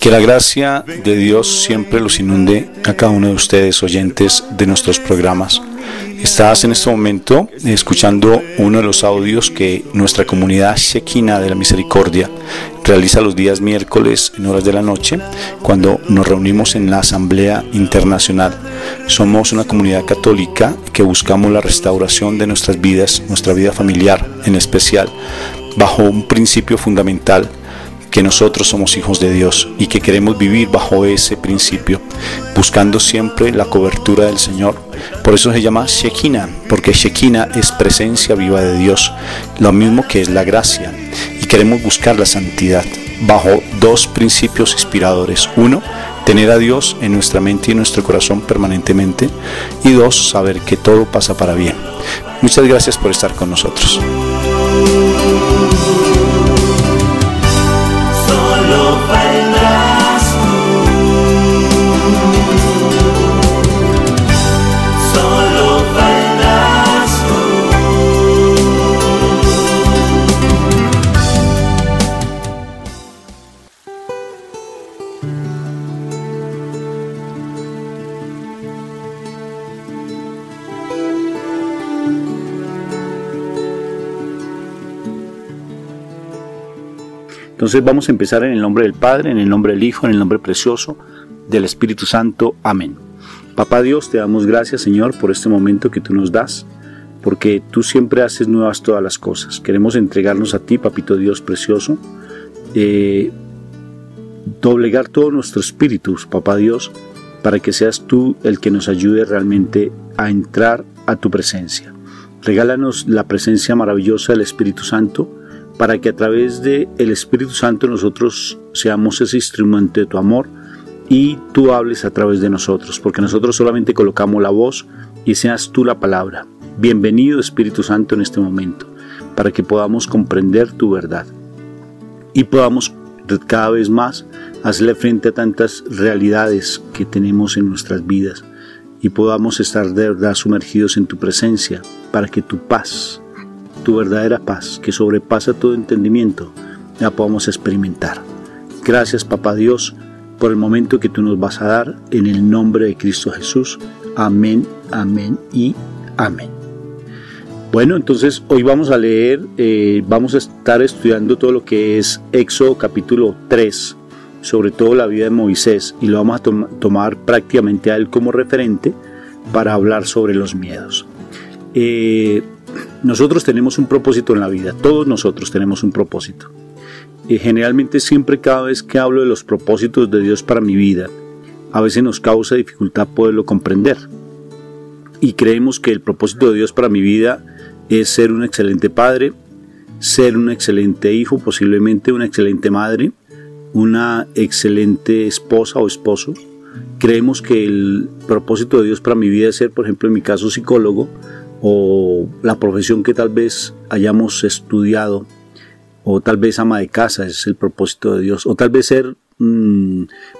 Que la gracia de Dios siempre los inunde a cada uno de ustedes, oyentes de nuestros programas. Estás en este momento escuchando uno de los audios que nuestra comunidad Shekinah de la Misericordia realiza los días miércoles en horas de la noche, cuando nos reunimos en la Asamblea Internacional. Somos una comunidad católica que buscamos la restauración de nuestras vidas, nuestra vida familiar en especial, bajo un principio fundamental: que nosotros somos hijos de Dios y que queremos vivir bajo ese principio, buscando siempre la cobertura del Señor. Por eso se llama Shekinah, porque Shekinah es presencia viva de Dios, lo mismo que es la gracia, y queremos buscar la santidad bajo dos principios inspiradores: uno, tener a Dios en nuestra mente y en nuestro corazón permanentemente, y dos, saber que todo pasa para bien. Muchas gracias por estar con nosotros. Entonces vamos a empezar en el nombre del Padre, en el nombre del Hijo, en el nombre precioso del Espíritu Santo. Amén. Papá Dios, te damos gracias, Señor, por este momento que tú nos das, porque tú siempre haces nuevas todas las cosas. Queremos entregarnos a ti, Papito Dios precioso, doblegar todos nuestros espíritus, Papá Dios, para que seas tú el que nos ayude realmente a entrar a tu presencia. Regálanos la presencia maravillosa del Espíritu Santo, para que a través del Espíritu Santo nosotros seamos ese instrumento de tu amor y tú hables a través de nosotros, porque nosotros solamente colocamos la voz y seas tú la palabra. Bienvenido, Espíritu Santo, en este momento, para que podamos comprender tu verdad y podamos cada vez más hacerle frente a tantas realidades que tenemos en nuestras vidas y podamos estar de verdad sumergidos en tu presencia, para que tu paz, tu verdadera paz, que sobrepasa todo entendimiento, la podamos experimentar. Gracias, Papá Dios, por el momento que tú nos vas a dar, en el nombre de Cristo Jesús. Amén, amén y amén. Bueno, entonces hoy vamos a leer, vamos a estar estudiando todo lo que es Éxodo capítulo 3, sobre todo la vida de Moisés, y lo vamos a tomar prácticamente a él como referente para hablar sobre los miedos. Nosotros tenemos un propósito en la vida, todos nosotros tenemos un propósito. Generalmente siempre, cada vez que hablo de los propósitos de Dios para mi vida, a veces nos causa dificultad poderlo comprender. Y creemos que el propósito de Dios para mi vida es ser un excelente padre, ser un excelente hijo, posiblemente una excelente madre, una excelente esposa o esposo. Creemos que el propósito de Dios para mi vida es ser, por ejemplo, en mi caso, psicólogo, o la profesión que tal vez hayamos estudiado, o tal vez ama de casa es el propósito de Dios, o tal vez ser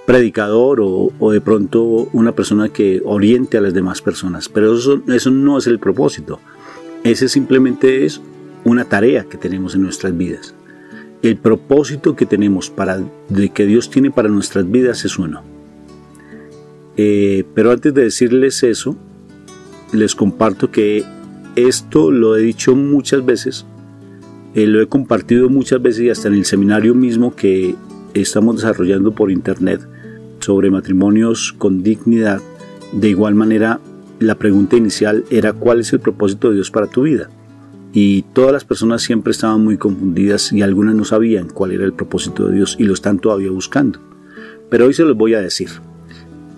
predicador, o de pronto una persona que oriente a las demás personas. Pero eso no es el propósito. Ese simplemente es una tarea que tenemos en nuestras vidas. El propósito que tenemos de que Dios tiene para nuestras vidas es uno. Pero antes de decirles eso, les comparto que esto lo he dicho muchas veces, lo he compartido muchas veces, y hasta en el seminario mismo que estamos desarrollando por internet sobre matrimonios con dignidad. De igual manera, la pregunta inicial era: ¿cuál es el propósito de Dios para tu vida? Y todas las personas siempre estaban muy confundidas, y algunas no sabían cuál era el propósito de Dios y lo están todavía buscando. Pero hoy se los voy a decir.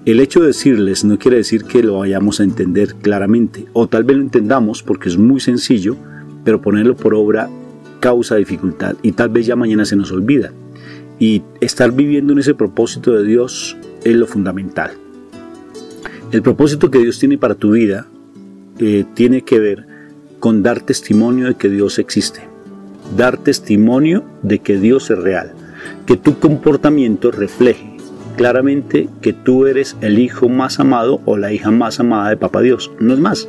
El hecho de decirles no quiere decir que lo vayamos a entender claramente, o tal vez lo entendamos porque es muy sencillo, pero ponerlo por obra causa dificultad y tal vez ya mañana se nos olvida. Y estar viviendo en ese propósito de Dios es lo fundamental. El propósito que Dios tiene para tu vida tiene que ver con dar testimonio de que Dios existe, dar testimonio de que Dios es real, que tu comportamiento refleje claramente que tú eres el hijo más amado o la hija más amada de Papá Dios. No es más.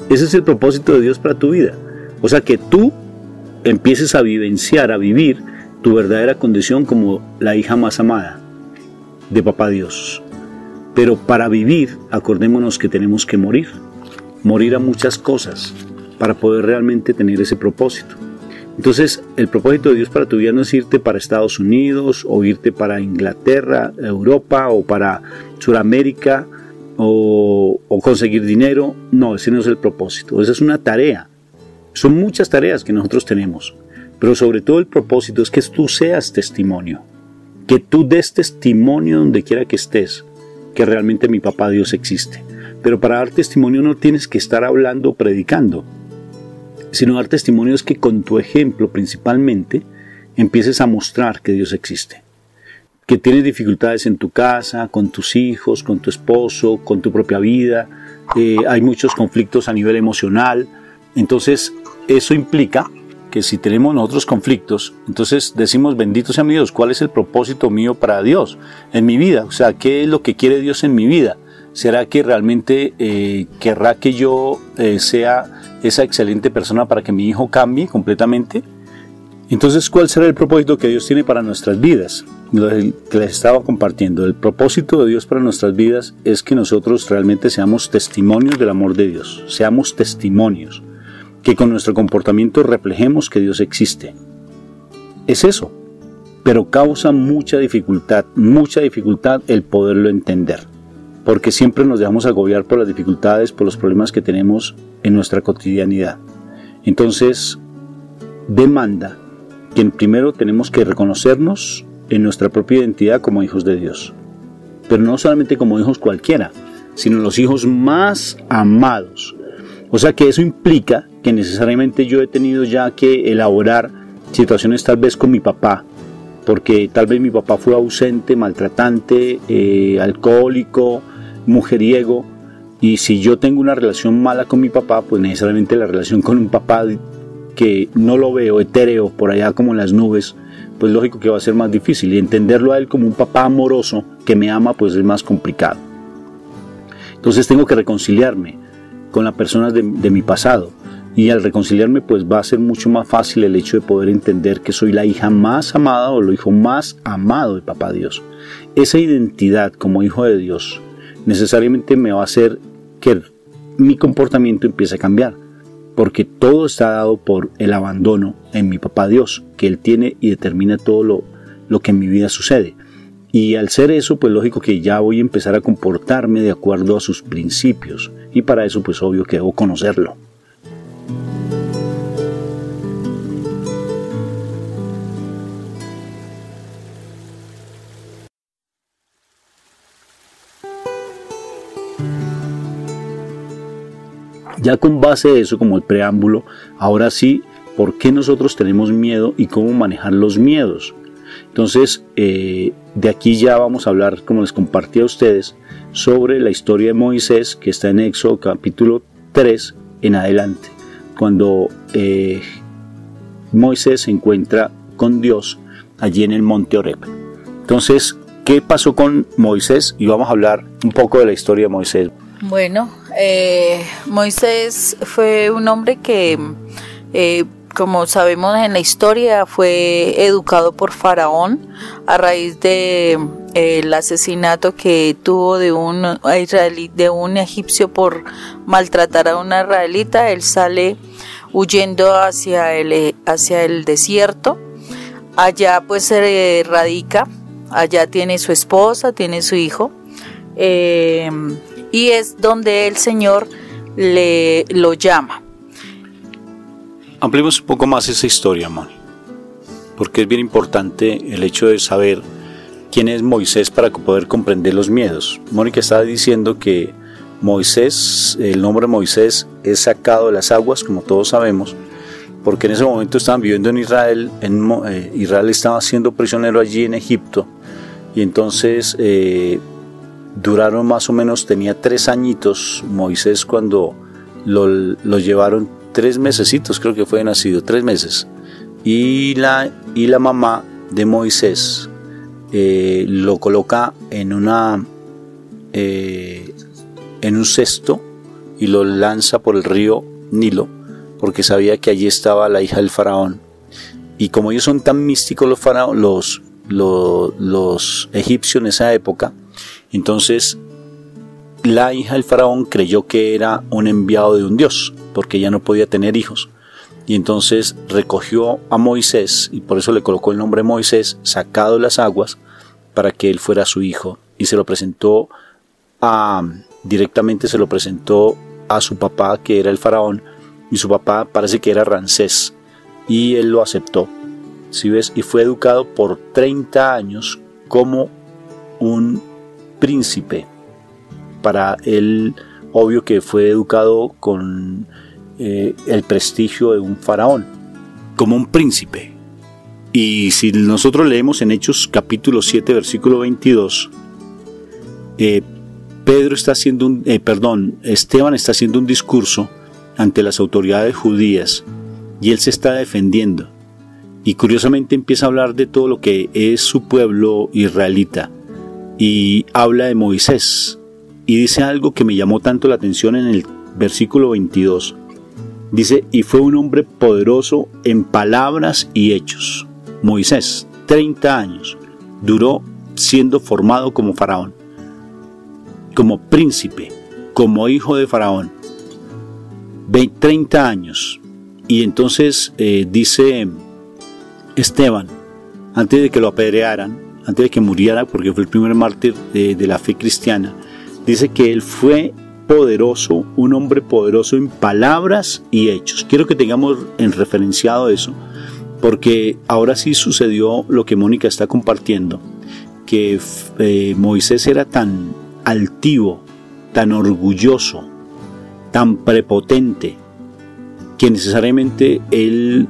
Ese es el propósito de Dios para tu vida. O sea, que tú empieces a vivenciar, a vivir tu verdadera condición como la hija más amada. de Papá Dios. Pero para vivir, acordémonos que tenemos que morir a muchas cosas para poder realmente tener ese propósito. Entonces, el propósito de Dios para tu vida no es irte para Estados Unidos o irte para Inglaterra, Europa o para Sudamérica o conseguir dinero. No, ese no es el propósito. Esa es una tarea. Son muchas tareas que nosotros tenemos, pero sobre todo el propósito es que tú seas testimonio, que tú des testimonio donde quiera que estés, que realmente mi Papá Dios existe. Pero para dar testimonio no tienes que estar hablando o predicando, sino dar testimonio es que con tu ejemplo principalmente empieces a mostrar que Dios existe. Que tienes dificultades en tu casa, con tus hijos, con tu esposo, con tu propia vida, hay muchos conflictos a nivel emocional. Entonces eso implica que si tenemos nosotros conflictos, entonces decimos: bendito sea mi Dios, ¿cuál es el propósito mío para Dios en mi vida? O sea, ¿qué es lo que quiere Dios en mi vida? ¿Será que realmente querrá que yo sea esa excelente persona para que mi hijo cambie completamente? Entonces, ¿cuál será el propósito que Dios tiene para nuestras vidas? Lo que les estaba compartiendo. El propósito de Dios para nuestras vidas es que nosotros realmente seamos testimonios del amor de Dios. Seamos testimonios. Que con nuestro comportamiento reflejemos que Dios existe. Es eso. Pero causa mucha dificultad el poderlo entender. Porque siempre nos dejamos agobiar por las dificultades, por los problemas que tenemos en nuestra cotidianidad. Entonces, demanda que primero tenemos que reconocernos en nuestra propia identidad como hijos de Dios. Pero no solamente como hijos cualquiera, sino los hijos más amados. O sea que eso implica que necesariamente yo he tenido ya que elaborar situaciones tal vez con mi papá, porque tal vez mi papá fue ausente, maltratante, alcohólico, mujeriego, y si yo tengo una relación mala con mi papá, pues necesariamente la relación con un papá que no lo veo etéreo por allá como en las nubes, pues lógico que va a ser más difícil, y entenderlo a él como un papá amoroso que me ama pues es más complicado. Entonces tengo que reconciliarme con las personas de mi pasado, y al reconciliarme pues va a ser mucho más fácil el hecho de poder entender que soy la hija más amada o el hijo más amado de Papá Dios. Esa identidad como hijo de Dios necesariamente me va a hacer que mi comportamiento empiece a cambiar, porque todo está dado por el abandono en mi Papá Dios, que Él tiene y determina todo lo que en mi vida sucede. Y al ser eso, pues lógico que ya voy a empezar a comportarme de acuerdo a sus principios, y para eso pues obvio que debo conocerlo. Ya con base de eso, como el preámbulo, ahora sí, ¿por qué nosotros tenemos miedo y cómo manejar los miedos? Entonces, de aquí ya vamos a hablar, como les compartí a ustedes, sobre la historia de Moisés, que está en Éxodo capítulo 3 en adelante, cuando Moisés se encuentra con Dios allí en el monte Horeb. Entonces, ¿qué pasó con Moisés? Y vamos a hablar un poco de la historia de Moisés. Bueno, Moisés fue un hombre que, como sabemos en la historia, fue educado por Faraón a raíz de el asesinato que tuvo de un egipcio por maltratar a una israelita. Él sale huyendo hacia el desierto. Allá pues se radica, allá tiene su esposa, tiene su hijo. Y es donde el Señor lo llama. Ampliemos un poco más esa historia, Moni, porque es bien importante el hecho de saber quién es Moisés para poder comprender los miedos. Mónica estaba diciendo que Moisés, el nombre Moisés, es sacado de las aguas, como todos sabemos, porque en ese momento estaban viviendo en Israel. Israel estaba siendo prisionero allí en Egipto, y entonces duraron más o menos, tenía 3 añitos Moisés cuando lo llevaron, 3 mesecitos creo que fue nacido, 3 meses, y la mamá de Moisés lo coloca en un cesto y lo lanza por el río Nilo, porque sabía que allí estaba la hija del faraón. Y como ellos son tan místicos los los egipcios en esa época. Entonces la hija del faraón creyó que era un enviado de un dios, porque ella no podía tener hijos. Y entonces recogió a Moisés, y por eso le colocó el nombre Moisés, sacado de las aguas, para que él fuera su hijo. Y se lo presentó directamente se lo presentó a su papá, que era el faraón, y su papá parece que era Ramsés, y él lo aceptó. ¿Sí ves? Y fue educado por 30 años como un príncipe. Para él, obvio que fue educado con el prestigio de un faraón, como un príncipe. Y si nosotros leemos en Hechos capítulo 7, versículo 22, Esteban está haciendo un discurso ante las autoridades judías y él se está defendiendo. Y curiosamente empieza a hablar de todo lo que es su pueblo israelita y habla de Moisés y dice algo que me llamó tanto la atención en el versículo 22. Dice, y fue un hombre poderoso en palabras y hechos. Moisés, 30 años, duró siendo formado como faraón, como príncipe, como hijo de faraón. 30 años. Y entonces dice Esteban, antes de que lo apedrearan, antes de que muriera, porque fue el primer mártir de la fe cristiana, dice que él fue poderoso, un hombre poderoso en palabras y hechos. Quiero que tengamos en referenciado eso, porque ahora sí sucedió lo que Mónica está compartiendo, que Moisés era tan altivo, tan orgulloso, tan prepotente, que necesariamente él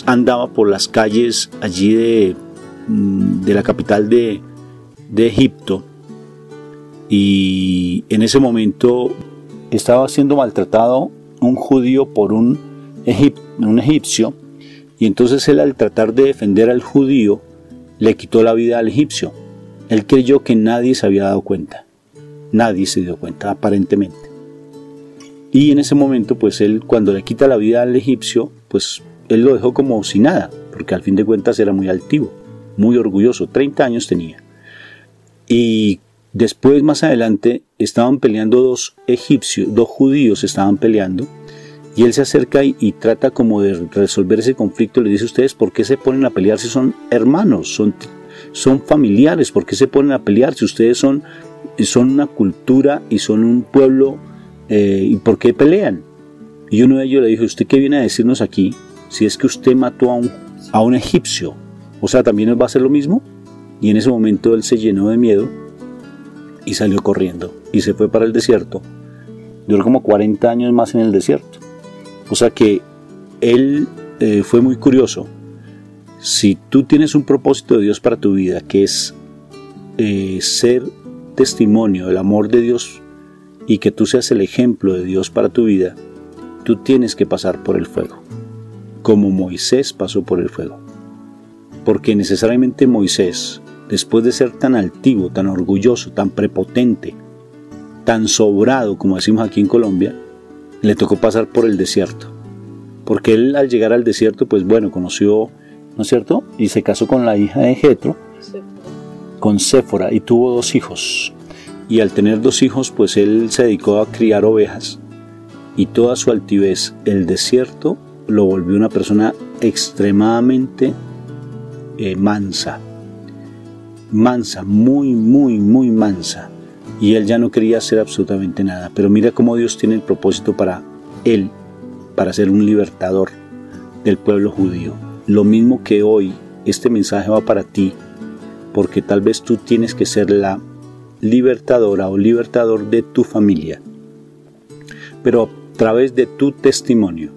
andaba por las calles allí de la capital de Egipto, y en ese momento estaba siendo maltratado un judío por un egipcio, y entonces él, al tratar de defender al judío, le quitó la vida al egipcio. Él creyó que nadie se había dado cuenta. Nadie se dio cuenta, aparentemente. Y en ese momento, pues él, cuando le quita la vida al egipcio, pues él lo dejó como si nada, porque al fin de cuentas era muy altivo, muy orgulloso, 30 años tenía. Y después, más adelante, estaban peleando dos judíos estaban peleando, y él se acerca y trata como de resolver ese conflicto. Le dice, ustedes, ¿por qué se ponen a pelear si son hermanos, son familiares? ¿Por qué se ponen a pelear si ustedes son una cultura y son un pueblo? ¿Y por qué pelean? Y uno de ellos le dijo, ¿usted qué viene a decirnos aquí? Si es que usted mató a un egipcio, o sea, ¿también nos va a hacer lo mismo? Y en ese momento él se llenó de miedo y salió corriendo y se fue para el desierto. Duró como 40 años más en el desierto. O sea que él fue muy curioso. Si tú tienes un propósito de Dios para tu vida, que es ser testimonio del amor de Dios y que tú seas el ejemplo de Dios para tu vida, tú tienes que pasar por el fuego, como Moisés pasó por el fuego. Porque necesariamente Moisés, después de ser tan altivo, tan orgulloso, tan prepotente, tan sobrado, como decimos aquí en Colombia, le tocó pasar por el desierto. Porque él, al llegar al desierto, pues bueno, conoció, ¿no es cierto? Y se casó con la hija de Jetro, con Séfora, y tuvo 2 hijos. Y al tener 2 hijos, pues él se dedicó a criar ovejas, y toda su altivez, el desierto, lo volvió una persona extremadamente mansa, muy, muy, muy mansa. Y él ya no quería hacer absolutamente nada. Pero mira cómo Dios tiene el propósito para él, para ser un libertador del pueblo judío. Lo mismo que hoy, este mensaje va para ti, porque tal vez tú tienes que ser la libertadora o libertador de tu familia, pero a través de tu testimonio.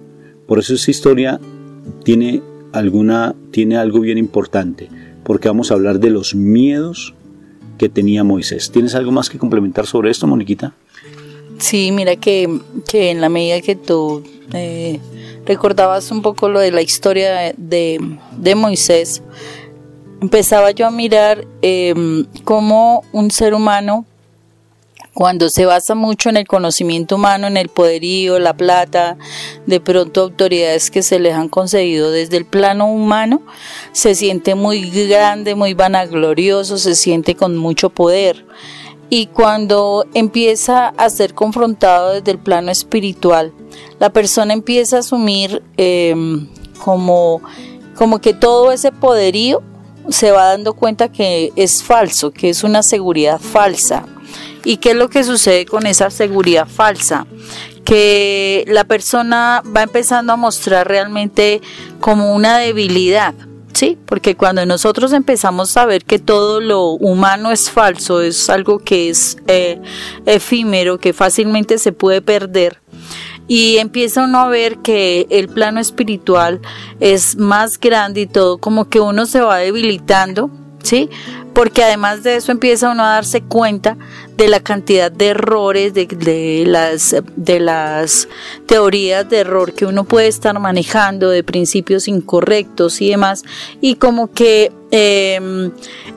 Por eso esta historia tiene algo bien importante, porque vamos a hablar de los miedos que tenía Moisés. ¿Tienes algo más que complementar sobre esto, Moniquita? Sí, mira que en la medida que tú recordabas un poco lo de la historia de Moisés, empezaba yo a mirar cómo un ser humano Cuando se basa mucho en el conocimiento humano, en el poderío, la plata, de pronto autoridades que se les han concedido desde el plano humano, se siente muy grande, muy vanaglorioso, se siente con mucho poder. Y cuando empieza a ser confrontado desde el plano espiritual, la persona empieza a asumir como que todo ese poderío se va dando cuenta que es falso, que es una seguridad falsa. ¿Y qué es lo que sucede con esa seguridad falsa? Que la persona va empezando a mostrar realmente como una debilidad, ¿sí? Porque cuando nosotros empezamos a ver que todo lo humano es falso, es algo que es efímero, que fácilmente se puede perder, y empieza uno a ver que el plano espiritual es más grande y todo, como que uno se va debilitando, ¿sí? Porque además de eso empieza uno a darse cuenta de la cantidad de errores, de las teorías de error que uno puede estar manejando, de principios incorrectos y demás, y como que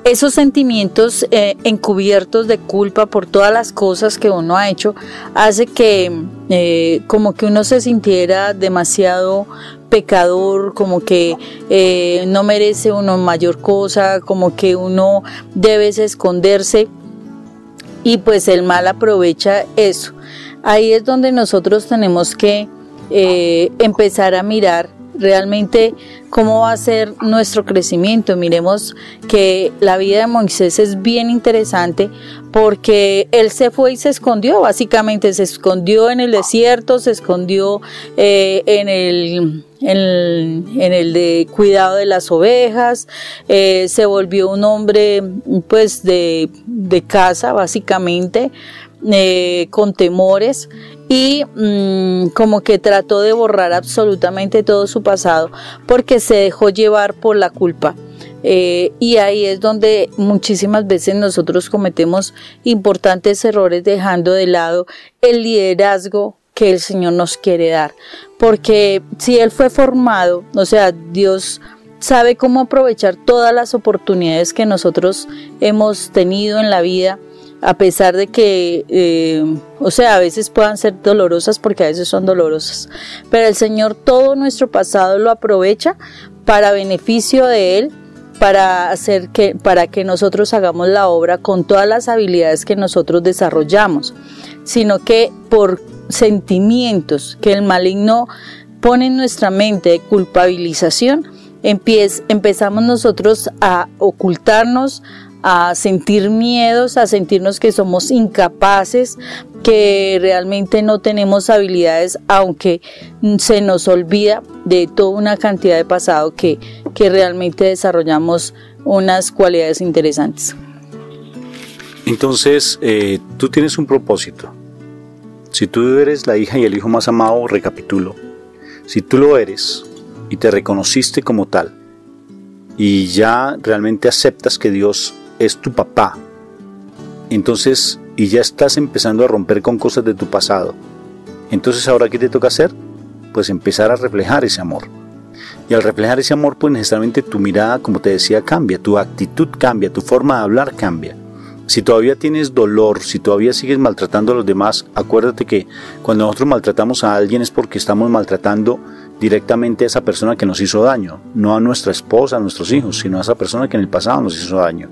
esos sentimientos encubiertos de culpa por todas las cosas que uno ha hecho, hace que como que uno se sintiera demasiado pecador, como que no merece uno mayor cosa, como que uno debe esconderse, y pues el mal aprovecha eso. Ahí es donde nosotros tenemos que empezar a mirar realmente cómo va a ser nuestro crecimiento. Miremos que la vida de Moisés es bien interesante, porque él se fue y se escondió, básicamente se escondió en el desierto, se escondió en el de cuidado de las ovejas, se volvió un hombre pues de casa, básicamente, con temores, y como que trató de borrar absolutamente todo su pasado porque se dejó llevar por la culpa. Y ahí es donde muchísimas veces nosotros cometemos importantes errores, dejando de lado el liderazgo que el Señor nos quiere dar, porque si Él fue formado, o sea, Dios sabe cómo aprovechar todas las oportunidades que nosotros hemos tenido en la vida, a pesar de que, a veces puedan ser dolorosas, porque a veces son dolorosas, pero el Señor todo nuestro pasado lo aprovecha para beneficio de Él, para que nosotros hagamos la obra con todas las habilidades que nosotros desarrollamos, sino que por sentimientos que el maligno pone en nuestra mente de culpabilización, empezamos nosotros a ocultarnos, a sentir miedos, a sentirnos que somos incapaces, que realmente no tenemos habilidades, aunque se nos olvida de toda una cantidad de pasado que realmente desarrollamos unas cualidades interesantes. Entonces, tú tienes un propósito. Si tú eres la hija y el hijo más amado, recapitulo, si tú lo eres y te reconociste como tal y ya realmente aceptas que Dios es tu papá, entonces, y ya estás empezando a romper con cosas de tu pasado, entonces ahora ¿qué te toca hacer? Pues empezar a reflejar ese amor. Y al reflejar ese amor, pues necesariamente tu mirada, como te decía, cambia, tu actitud cambia, tu forma de hablar cambia. Si todavía tienes dolor, si todavía sigues maltratando a los demás, acuérdate que cuando nosotros maltratamos a alguien es porque estamos maltratando directamente a esa persona que nos hizo daño, no a nuestra esposa, a nuestros hijos, sino a esa persona que en el pasado nos hizo daño.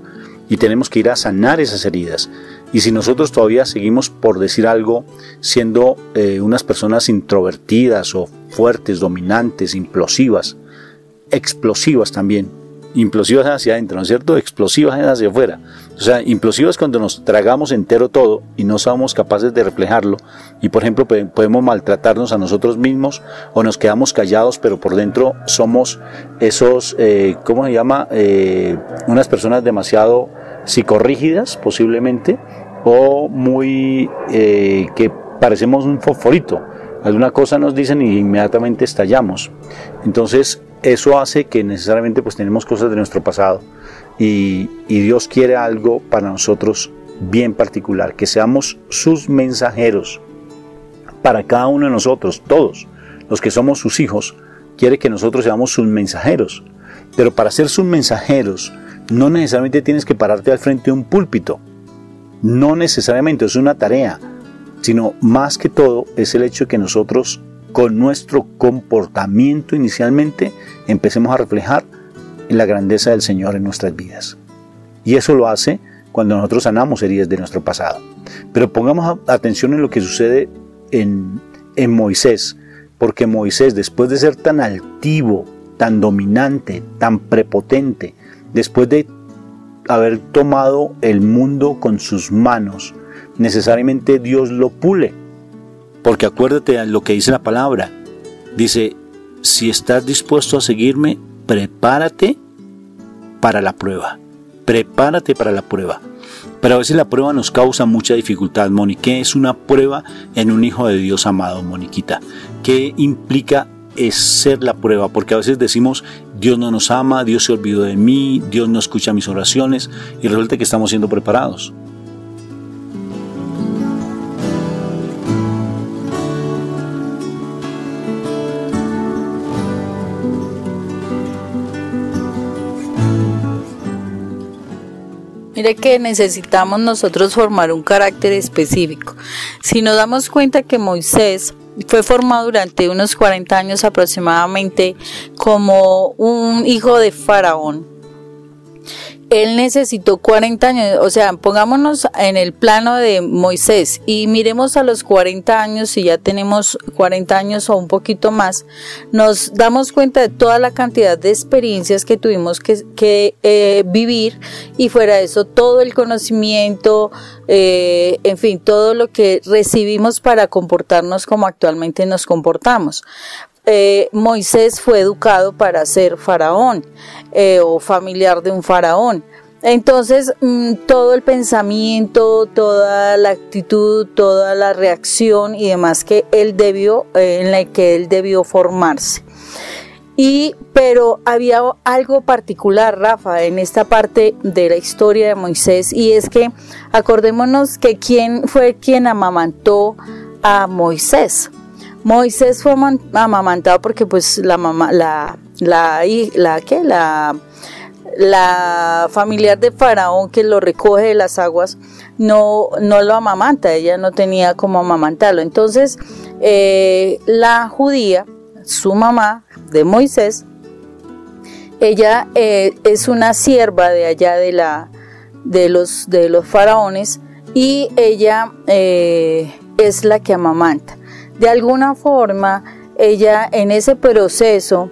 Y tenemos que ir a sanar esas heridas. Y si nosotros todavía seguimos, por decir algo, siendo unas personas introvertidas o fuertes, dominantes, explosivas también, implosivas hacia adentro, ¿no es cierto? Explosivas hacia afuera. O sea, implosivas cuando nos tragamos entero todo y no somos capaces de reflejarlo. Y por ejemplo, podemos maltratarnos a nosotros mismos, o nos quedamos callados, pero por dentro somos esos, ¿cómo se llama? Unas personas demasiado psicorrígidas, posiblemente, o muy que parecemos un fosforito. Alguna cosa nos dicen y inmediatamente estallamos. Entonces eso hace que necesariamente pues tenemos cosas de nuestro pasado, y Dios quiere algo para nosotros bien particular, que seamos sus mensajeros para cada uno de nosotros. Todos los que somos sus hijos, quiere que nosotros seamos sus mensajeros. Pero para ser sus mensajeros no necesariamente tienes que pararte al frente de un púlpito. No necesariamente es una tarea, sino más que todo es el hecho de que nosotros con nuestro comportamiento inicialmente empecemos a reflejar la grandeza del Señor en nuestras vidas. Y eso lo hace cuando nosotros sanamos heridas de nuestro pasado. Pero pongamos atención en lo que sucede en Moisés, porque Moisés, después de ser tan altivo, tan dominante, tan prepotente, después de haber tomado el mundo con sus manos, necesariamente Dios lo pule. Porque acuérdate de lo que dice la palabra. Dice, si estás dispuesto a seguirme, prepárate para la prueba. Prepárate para la prueba. Pero a veces la prueba nos causa mucha dificultad, Moni. ¿Qué es una prueba en un hijo de Dios amado, Moniquita? ¿Qué implica ser la prueba? Porque a veces decimos, Dios no nos ama, Dios se olvidó de mí, Dios no escucha mis oraciones, y resulta que estamos siendo preparados. Mire que necesitamos nosotros formar un carácter específico. Si nos damos cuenta que Moisés fue formado durante unos 40 años aproximadamente como un hijo de Faraón, él necesitó 40 años, o sea, pongámonos en el plano de Moisés y miremos a los 40 años, si ya tenemos 40 años o un poquito más, nos damos cuenta de toda la cantidad de experiencias que tuvimos que vivir, y fuera de eso todo el conocimiento, en fin, todo lo que recibimos para comportarnos como actualmente nos comportamos. Moisés fue educado para ser faraón o familiar de un faraón. Entonces todo el pensamiento, toda la actitud, toda la reacción y demás que él debió, en la que él debió formarse. Pero había algo particular, Rafa, en esta parte de la historia de Moisés, y es que acordémonos que quién fue quien amamantó a Moisés. Moisés fue amamantado porque pues la familiar de Faraón, que lo recoge de las aguas, no lo amamanta, ella no tenía cómo amamantarlo. Entonces la judía, su mamá de Moisés, ella es una sierva de allá de los faraones, y ella es la que amamanta. De alguna forma, ella en ese proceso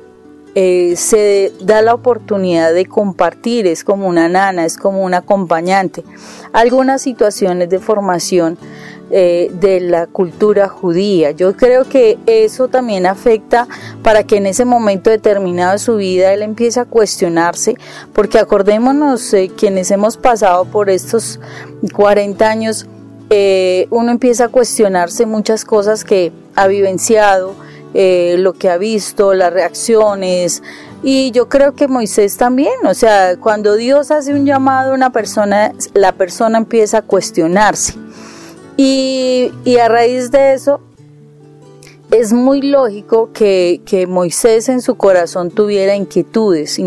se da la oportunidad de compartir, es como una nana, es como un acompañante. Algunas situaciones de formación de la cultura judía. Yo creo que eso también afecta para que en ese momento determinado de su vida él empiece a cuestionarse, porque acordémonos, quienes hemos pasado por estos 40 años, uno empieza a cuestionarse muchas cosas que ha vivenciado, lo que ha visto, las reacciones, y yo creo que Moisés también, o sea, cuando Dios hace un llamado a una persona, la persona empieza a cuestionarse, y a raíz de eso es muy lógico que Moisés en su corazón tuviera inquietudes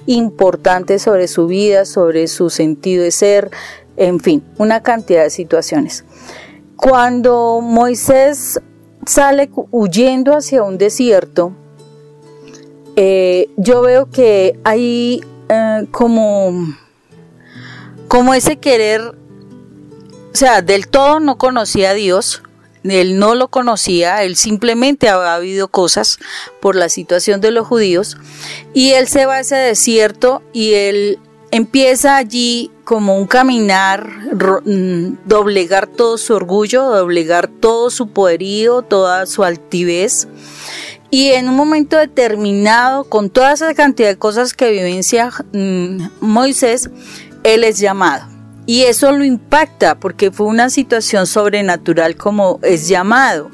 importantes sobre su vida, sobre su sentido de ser, en fin, una cantidad de situaciones. Cuando Moisés sale huyendo hacia un desierto, yo veo que hay como ese querer, o sea, del todo no conocía a Dios, él no lo conocía, él simplemente había habido cosas por la situación de los judíos, y él se va a ese desierto y él empieza allí como un caminar, doblegar todo su orgullo, doblegar todo su poderío, toda su altivez, y en un momento determinado, con toda esa cantidad de cosas que vivencia Moisés, él es llamado. Y eso lo impacta porque fue una situación sobrenatural como es llamado.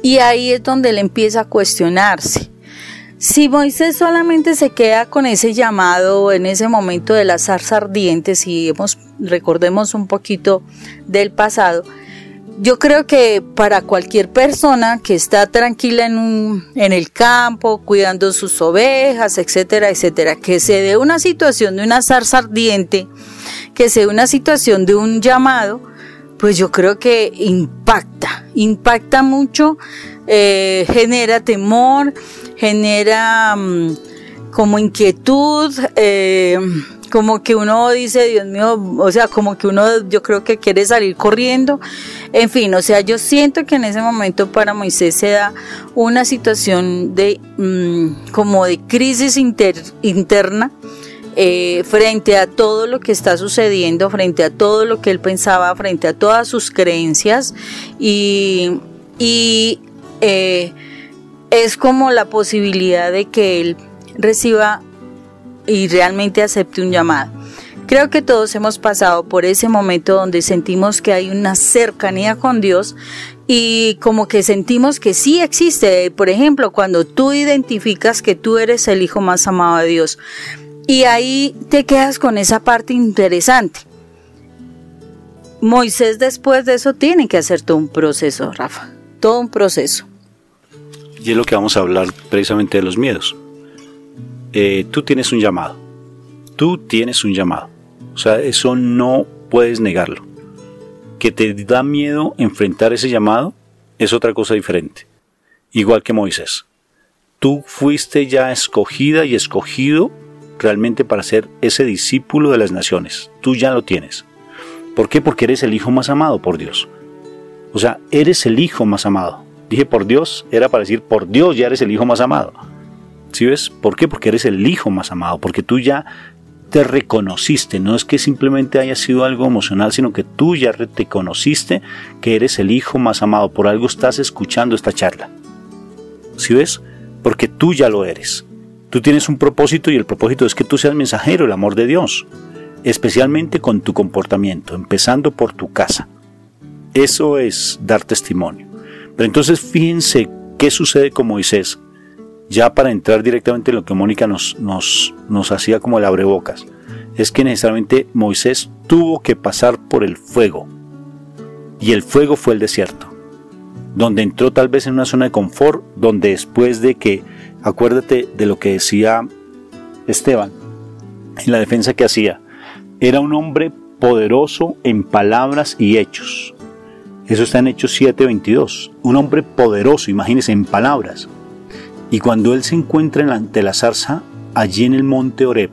Y ahí es donde él empieza a cuestionarse. Si Moisés solamente se queda con ese llamado en ese momento de la zarza ardiente, si recordemos un poquito del pasado, yo creo que para cualquier persona que está tranquila en el campo, cuidando sus ovejas, etcétera, etcétera, que se dé una situación de una zarza ardiente, que sea una situación de un llamado, pues yo creo que impacta mucho, genera temor, genera como inquietud, como que uno dice, Dios mío, o sea, como que uno, yo creo que quiere salir corriendo, en fin, o sea, yo siento que en ese momento para Moisés se da una situación de como de crisis interna, frente a todo lo que está sucediendo, frente a todo lo que él pensaba, frente a todas sus creencias, y es como la posibilidad de que él reciba y realmente acepte un llamado. Creo que todos hemos pasado por ese momento donde sentimos que hay una cercanía con Dios y como que sentimos que sí existe. Por ejemplo, cuando tú identificas que tú eres el hijo más amado de Dios, y ahí te quedas con esa parte interesante. Moisés después de eso tiene que hacer todo un proceso, Rafa, todo un proceso. Y es lo que vamos a hablar precisamente de los miedos. Tú tienes un llamado, o sea, eso no puedes negarlo. Que te da miedo enfrentar ese llamado es otra cosa diferente, igual que Moisés. Tú fuiste ya escogida y escogido realmente para ser ese discípulo de las naciones, tú ya lo tienes. ¿Por qué? Porque eres el hijo más amado por Dios, o sea, eres el hijo más amado. Dije por Dios, era para decir por Dios ya eres el hijo más amado. ¿Sí ves? ¿Por qué? Porque eres el hijo más amado, porque tú ya te reconociste, no es que simplemente haya sido algo emocional, sino que tú ya te conociste que eres el hijo más amado, por algo estás escuchando esta charla. ¿Sí ves? Porque tú ya lo eres. Tú tienes un propósito y el propósito es que tú seas mensajero del amor de Dios, especialmente con tu comportamiento, empezando por tu casa. Eso es dar testimonio. Pero entonces fíjense qué sucede con Moisés. Ya para entrar directamente en lo que Mónica nos hacía como el abrebocas, es que necesariamente Moisés tuvo que pasar por el fuego, y el fuego fue el desierto, donde entró tal vez en una zona de confort, donde después de que, acuérdate de lo que decía Esteban, en la defensa que hacía, era un hombre poderoso en palabras y hechos. Eso está en Hechos 7:22, un hombre poderoso, imagínense, en palabras. Y cuando él se encuentra ante la zarza, allí en el monte Horeb,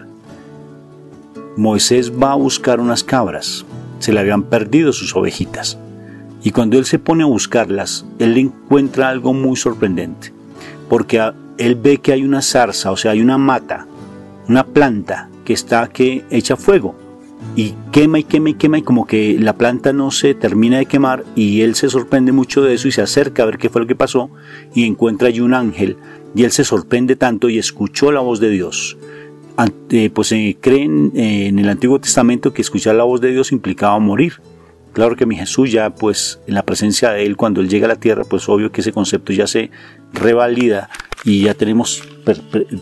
Moisés va a buscar unas cabras, se le habían perdido sus ovejitas. Y cuando él se pone a buscarlas, él encuentra algo muy sorprendente, porque él ve que hay una zarza, o sea, hay una mata, una planta que está echa fuego, y quema y quema y quema, y como que la planta no se termina de quemar, y él se sorprende mucho de eso y se acerca a ver qué fue lo que pasó, y encuentra allí un ángel. Y él se sorprende tanto y escuchó la voz de Dios. Creen en el Antiguo Testamento que escuchar la voz de Dios implicaba morir. Claro que mi Jesús ya pues en la presencia de Él, cuando Él llega a la tierra, pues obvio que ese concepto ya se revalida y ya tenemos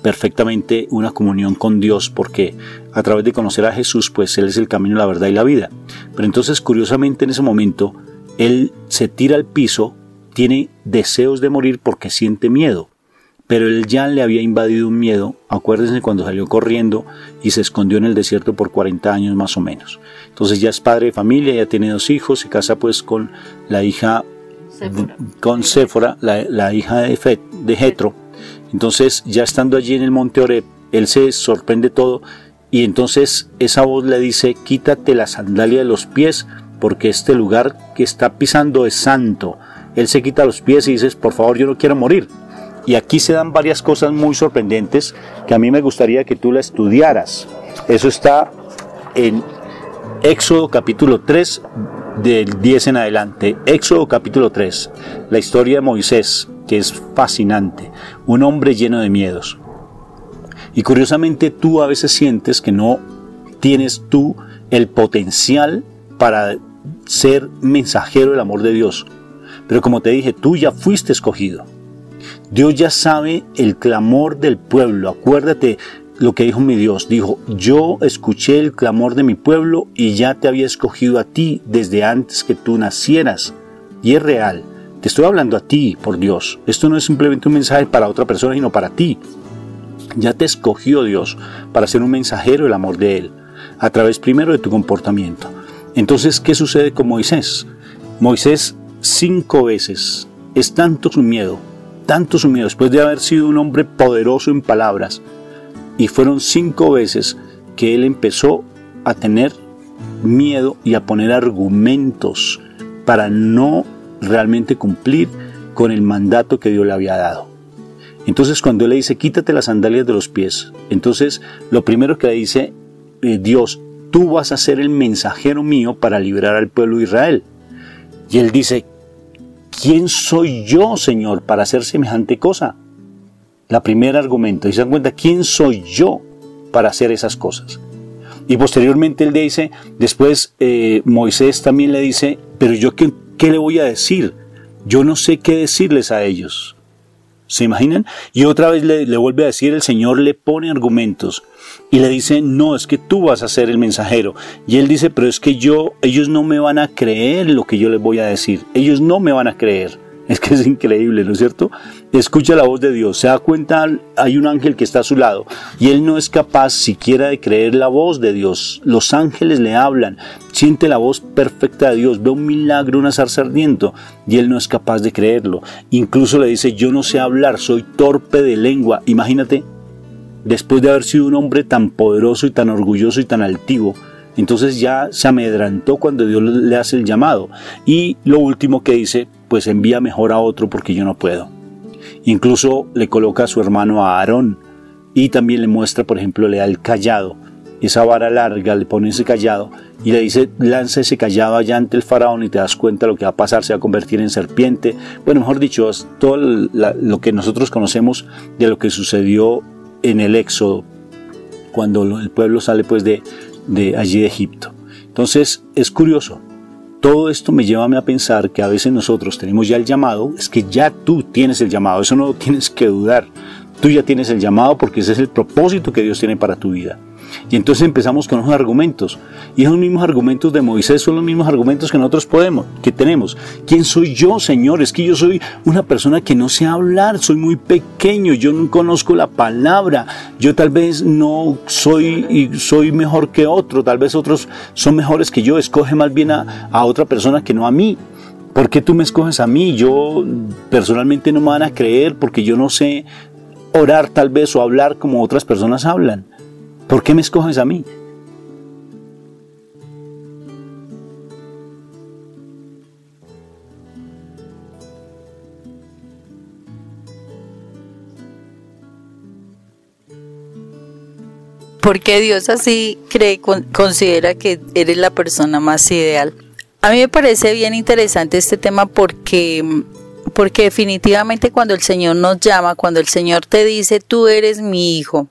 perfectamente una comunión con Dios, porque a través de conocer a Jesús, pues Él es el camino, la verdad y la vida. Pero entonces, curiosamente, en ese momento, Él se tira al piso, tiene deseos de morir porque siente miedo. Pero él ya le había invadido un miedo, acuérdense cuando salió corriendo y se escondió en el desierto por 40 años más o menos. Entonces ya es padre de familia, ya tiene 2 hijos, se casa pues con la hija, con Séfora, la hija de Jetro. Entonces ya estando allí en el monte Horeb, él se sorprende todo y entonces esa voz le dice, quítate la sandalia de los pies porque este lugar que está pisando es santo. Él se quita los pies y dice, por favor, yo no quiero morir. Y aquí se dan varias cosas muy sorprendentes que a mí me gustaría que tú la estudiaras. Eso está en Éxodo capítulo 3, del 10 en adelante. Éxodo capítulo 3, la historia de Moisés, que es fascinante. Un hombre lleno de miedos. Y curiosamente tú a veces sientes que no tienes tú el potencial para ser mensajero del amor de Dios. Pero como te dije, tú ya fuiste escogido. Dios ya sabe el clamor del pueblo. Acuérdate lo que dijo mi Dios. Dijo, yo escuché el clamor de mi pueblo y ya te había escogido a ti desde antes que tú nacieras. Y es real. Te estoy hablando a ti, por Dios. Esto no es simplemente un mensaje para otra persona, sino para ti. Ya te escogió Dios para ser un mensajero del amor de Él. a través primero de tu comportamiento. Entonces, ¿qué sucede con Moisés? Moisés 5 veces, es tanto su miedo, después de haber sido un hombre poderoso en palabras, y fueron 5 veces que él empezó a tener miedo y a poner argumentos para no realmente cumplir con el mandato que Dios le había dado. Entonces cuando él le dice, quítate las sandalias de los pies, entonces lo primero que le dice Dios, tú vas a ser el mensajero mío para liberar al pueblo de Israel. Y él dice, ¿quién soy yo, Señor, para hacer semejante cosa? La primera argumento, y se dan cuenta, ¿quién soy yo para hacer esas cosas? Y posteriormente él dice, después Moisés también le dice, pero yo ¿qué le voy a decir? Yo no sé qué decirles a ellos. ¿Se imaginan? Y otra vez le vuelve a decir, el Señor le pone argumentos y le dice, no, es que tú vas a ser el mensajero. Y él dice, pero es que ellos no me van a creer lo que yo les voy a decir. Ellos no me van a creer. Es que es increíble, ¿no es cierto? Escucha la voz de Dios, se da cuenta, hay un ángel que está a su lado y él no es capaz siquiera de creer la voz de Dios. Los ángeles le hablan, siente la voz perfecta de Dios, ve un milagro, una zarza ardiendo y él no es capaz de creerlo. Incluso le dice, yo no sé hablar, soy torpe de lengua. Imagínate, después de haber sido un hombre tan poderoso y tan orgulloso y tan altivo, entonces ya se amedrantó cuando Dios le hace el llamado. Y lo último que dice, pues envía mejor a otro porque yo no puedo. Incluso le coloca a su hermano a Aarón y también le muestra, por ejemplo, le da el callado, esa vara larga, le pone ese callado y le dice, lanza ese callado allá ante el faraón y te das cuenta lo que va a pasar, se va a convertir en serpiente. Bueno, mejor dicho, es todo lo que nosotros conocemos de lo que sucedió en el Éxodo, cuando el pueblo sale pues de allí de Egipto. Entonces es curioso, todo esto me lleva a pensar que a veces nosotros tenemos ya el llamado, es que ya tú tienes el llamado, eso no lo tienes que dudar, tú ya tienes el llamado porque ese es el propósito que Dios tiene para tu vida. Y entonces empezamos con esos argumentos, y esos mismos argumentos de Moisés son los mismos argumentos que nosotros tenemos. ¿Quién soy yo, Señor? Es que yo soy una persona que no sé hablar, soy muy pequeño, yo no conozco la palabra, yo tal vez no soy mejor que otro, tal vez otros son mejores que yo, escoge más bien a otra persona que no a mí. ¿Por qué tú me escoges a mí? Yo personalmente no me van a creer porque yo no sé orar tal vez o hablar como otras personas hablan. ¿Por qué me escoges a mí? Porque Dios así considera que eres la persona más ideal. A mí me parece bien interesante este tema porque definitivamente cuando el Señor nos llama, cuando el Señor te dice, tú eres mi hijo,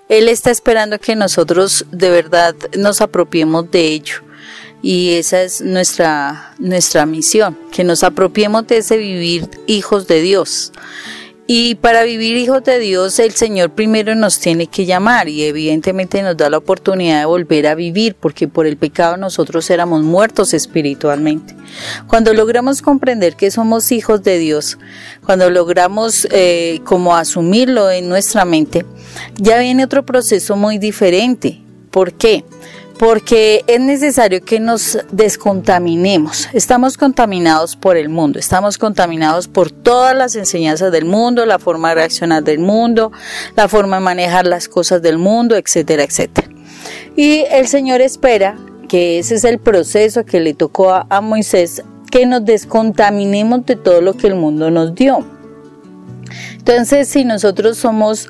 Él está esperando que nosotros de verdad nos apropiemos de ello. Y esa es nuestra misión, que nos apropiemos de ese vivir hijos de Dios. Y para vivir hijos de Dios, el Señor primero nos tiene que llamar y evidentemente nos da la oportunidad de volver a vivir, porque por el pecado nosotros éramos muertos espiritualmente. Cuando logramos comprender que somos hijos de Dios, cuando logramos como asumirlo en nuestra mente, ya viene otro proceso muy diferente. ¿Por qué? Porque es necesario que nos descontaminemos. Estamos contaminados por el mundo, estamos contaminados por todas las enseñanzas del mundo, la forma de reaccionar del mundo, la forma de manejar las cosas del mundo, etcétera, etcétera. Y el Señor espera, que ese es el proceso que le tocó a Moisés, que nos descontaminemos de todo lo que el mundo nos dio. Entonces, si nosotros somos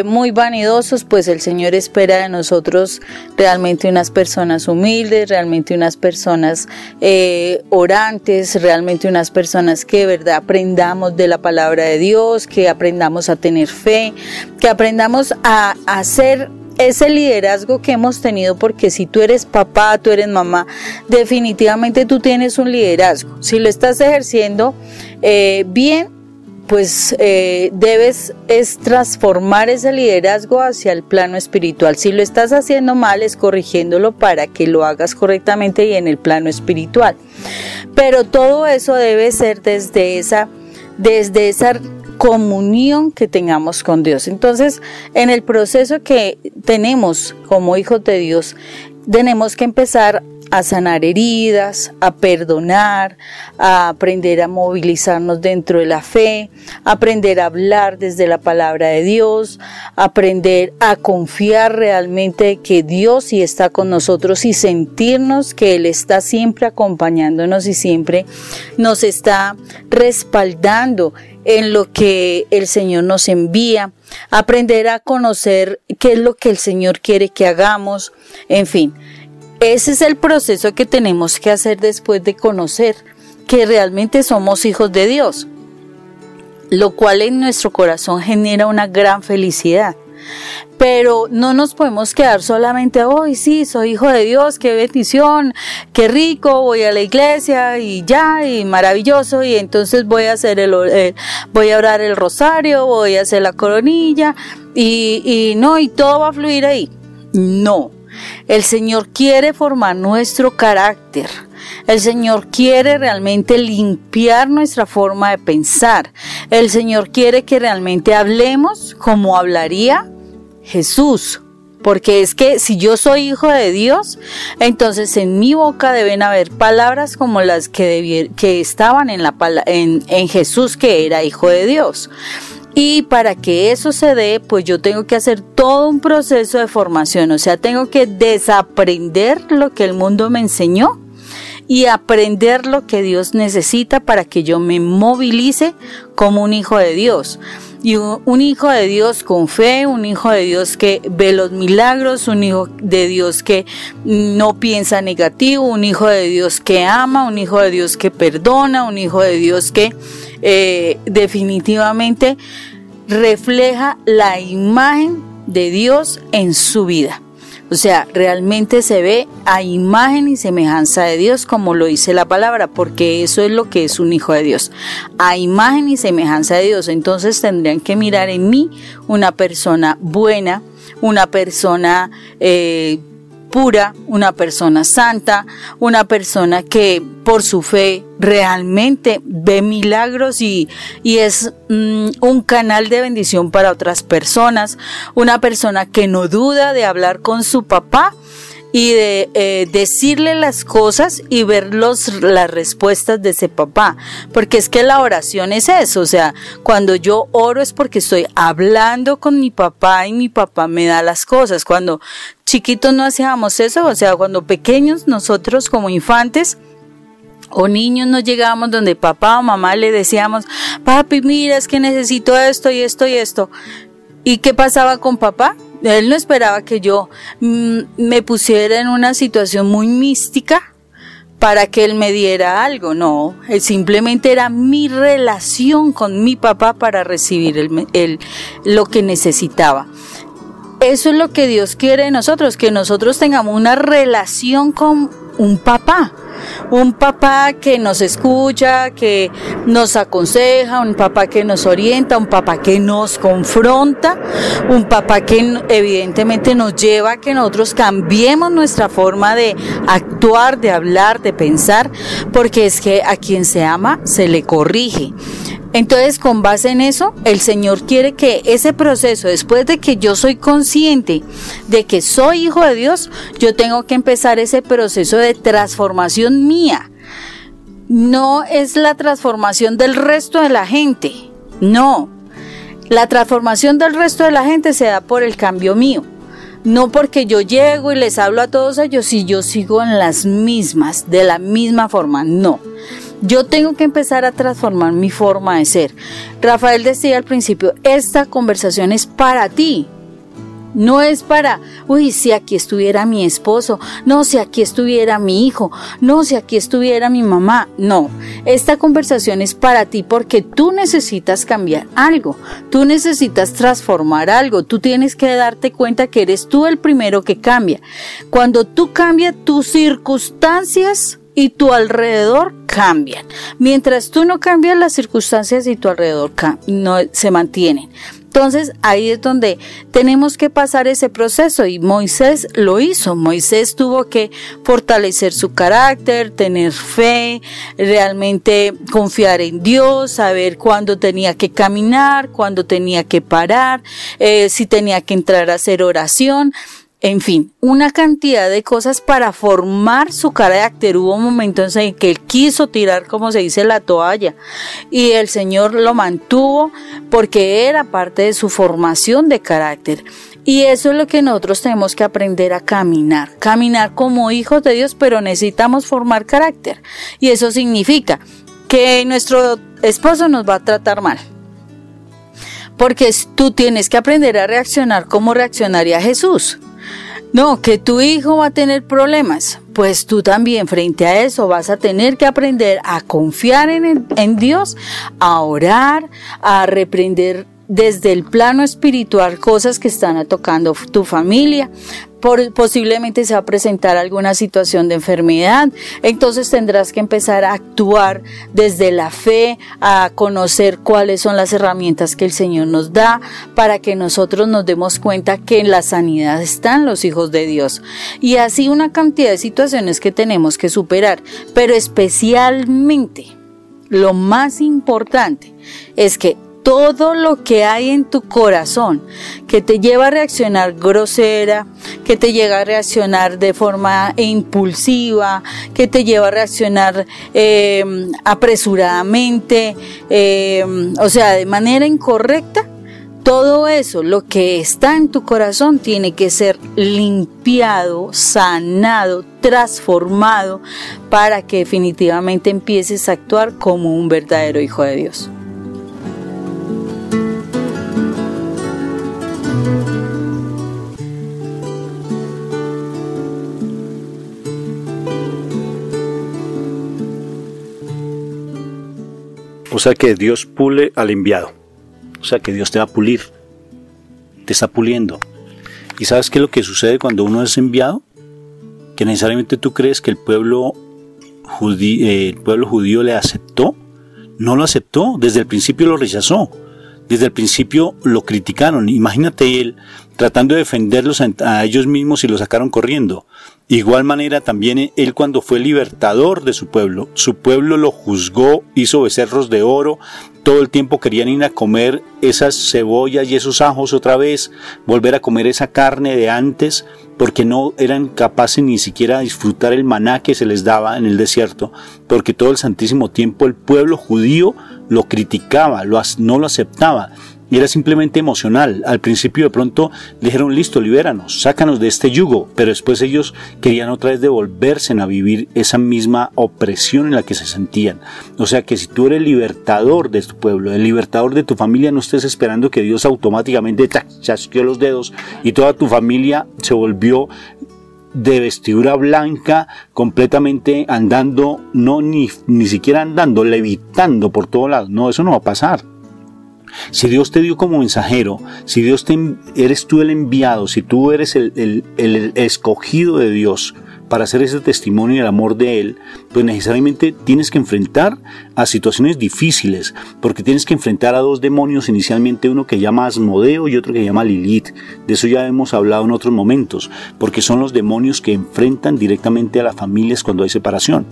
muy vanidosos, pues el Señor espera de nosotros realmente unas personas humildes, realmente unas personas orantes, realmente unas personas que de verdad aprendamos de la palabra de Dios, que aprendamos a tener fe, que aprendamos a hacer ese liderazgo que hemos tenido, porque si tú eres papá, tú eres mamá, definitivamente tú tienes un liderazgo. Si lo estás ejerciendo bien, pues debes transformar ese liderazgo hacia el plano espiritual. Si lo estás haciendo mal, es corrigiéndolo para que lo hagas correctamente y en el plano espiritual. Pero todo eso debe ser desde esa comunión que tengamos con Dios. Entonces, en el proceso que tenemos como hijos de Dios, tenemos que empezar a sanar heridas, a perdonar, a aprender a movilizarnos dentro de la fe, aprender a hablar desde la palabra de Dios, aprender a confiar realmente que Dios sí está con nosotros y sentirnos que Él está siempre acompañándonos y siempre nos está respaldando en lo que el Señor nos envía, aprender a conocer qué es lo que el Señor quiere que hagamos, en fin. Ese es el proceso que tenemos que hacer después de conocer que realmente somos hijos de Dios, lo cual en nuestro corazón genera una gran felicidad. Pero no nos podemos quedar solamente, hoy sí, soy hijo de Dios, qué bendición, qué rico, voy a la iglesia y ya, y maravilloso, y entonces voy a hacer voy a orar el rosario, voy a hacer la coronilla, y todo va a fluir ahí. No. El Señor quiere formar nuestro carácter. El Señor quiere realmente limpiar nuestra forma de pensar. El Señor quiere que realmente hablemos como hablaría Jesús. Porque es que si yo soy hijo de Dios, entonces en mi boca deben haber palabras como las que estaban en Jesús, que era hijo de Dios. Y para que eso se dé, pues yo tengo que hacer todo un proceso de formación, o sea, tengo que desaprender lo que el mundo me enseñó y aprender lo que Dios necesita para que yo me movilice como un hijo de Dios. Y un hijo de Dios con fe, un hijo de Dios que ve los milagros, un hijo de Dios que no piensa negativo, un hijo de Dios que ama, un hijo de Dios que perdona, un hijo de Dios que definitivamente refleja la imagen de Dios en su vida. O sea, realmente se ve a imagen y semejanza de Dios, como lo dice la palabra, porque eso es lo que es un hijo de Dios, a imagen y semejanza de Dios. Entonces tendrían que mirar en mí una persona buena, una persona pura, una persona santa, una persona que por su fe realmente ve milagros y es un canal de bendición para otras personas, una persona que no duda de hablar con su papá y de decirle las cosas y ver las respuestas de ese papá, porque es que la oración es eso, o sea, cuando yo oro es porque estoy hablando con mi papá y mi papá me da las cosas. Cuando chiquitos no hacíamos eso, o sea, cuando pequeños nosotros como infantes o niños nos llegábamos donde papá o mamá le decíamos, papi, mira, es que necesito esto y esto y esto. ¿Y qué pasaba con papá? Él no esperaba que yo me pusiera en una situación muy mística para que él me diera algo, no, simplemente era mi relación con mi papá para recibir lo que necesitaba. Eso es lo que Dios quiere de nosotros, que nosotros tengamos una relación con un papá que nos escucha, que nos aconseja, un papá que nos orienta, un papá que nos confronta, un papá que evidentemente nos lleva a que nosotros cambiemos nuestra forma de actuar, de hablar, de pensar, porque es que a quien se ama se le corrige. Entonces, con base en eso, el Señor quiere que ese proceso, después de que yo soy consciente de que soy hijo de Dios, yo tengo que empezar ese proceso de transformación mía. No es la transformación del resto de la gente, no. La transformación del resto de la gente se da por el cambio mío. No porque yo llego y les hablo a todos ellos y yo sigo en las mismas, de la misma forma, no. Yo tengo que empezar a transformar mi forma de ser. Rafael decía al principio, esta conversación es para ti. No es para, si aquí estuviera mi esposo, no, si aquí estuviera mi hijo, no, si aquí estuviera mi mamá. No, esta conversación es para ti porque tú necesitas cambiar algo, tú necesitas transformar algo, tú tienes que darte cuenta que eres tú el primero que cambia. Cuando tú cambias, tus circunstancias y tu alrededor cambian. Mientras tú no cambias, las circunstancias y tu alrededor no se mantienen. Entonces ahí es donde tenemos que pasar ese proceso, y Moisés lo hizo. Moisés tuvo que fortalecer su carácter, tener fe, realmente confiar en Dios, saber cuándo tenía que caminar, cuándo tenía que parar, si tenía que entrar a hacer oración. En fin, una cantidad de cosas para formar su carácter. Hubo momentos en que él quiso tirar, como se dice, la toalla, y el Señor lo mantuvo porque era parte de su formación de carácter. Y eso es lo que nosotros tenemos que aprender a caminar como hijos de Dios, pero necesitamos formar carácter. Y eso significa que nuestro esposo nos va a tratar mal, porque tú tienes que aprender a reaccionar como reaccionaría Jesús. No, que tu hijo va a tener problemas, pues tú también frente a eso vas a tener que aprender a confiar en Dios, a orar, a reprender desde el plano espiritual cosas que están tocando tu familia. Posiblemente se va a presentar alguna situación de enfermedad, entonces tendrás que empezar a actuar desde la fe, a conocer cuáles son las herramientas que el Señor nos da para que nosotros nos demos cuenta que en la sanidad están los hijos de Dios. Y así una cantidad de situaciones que tenemos que superar, pero especialmente lo más importante es que todo lo que hay en tu corazón que te lleva a reaccionar grosera, que te lleva a reaccionar de forma impulsiva, que te lleva a reaccionar apresuradamente, o sea, de manera incorrecta, todo eso, lo que está en tu corazón, tiene que ser limpiado, sanado, transformado, para que definitivamente empieces a actuar como un verdadero hijo de Dios. O sea que Dios pule al enviado. O sea que Dios te va a pulir. Te está puliendo. ¿Y sabes qué es lo que sucede cuando uno es enviado? Que necesariamente tú crees que el pueblo judío le aceptó. No lo aceptó. Desde el principio lo rechazó. Desde el principio lo criticaron. Imagínate él tratando de defenderlos a ellos mismos y lo sacaron corriendo. Igual manera también él, cuando fue libertador de su pueblo lo juzgó, hizo becerros de oro, todo el tiempo querían ir a comer esas cebollas y esos ajos otra vez, volver a comer esa carne de antes, porque no eran capaces ni siquiera de disfrutar el maná que se les daba en el desierto, porque todo el santísimo tiempo el pueblo judío lo criticaba, no lo aceptaba. Y era simplemente emocional. Al principio de pronto le dijeron, listo, libéranos, sácanos de este yugo. Pero después ellos querían otra vez devolverse a vivir esa misma opresión en la que se sentían. O sea que si tú eres libertador de tu pueblo, el libertador de tu familia, no estés esperando que Dios automáticamente te chasqueó los dedos y toda tu familia se volvió de vestidura blanca, completamente andando, ni siquiera andando, levitando por todos lados. No, eso no va a pasar. Si Dios te dio como mensajero, si Dios eres tú el enviado, si tú eres el escogido de Dios para hacer ese testimonio del amor de Él, pues necesariamente tienes que enfrentar a situaciones difíciles, porque tienes que enfrentar a dos demonios inicialmente, uno que llama Asmodeo y otro que llama Lilith. De eso ya hemos hablado en otros momentos, porque son los demonios que enfrentan directamente a las familias cuando hay separación.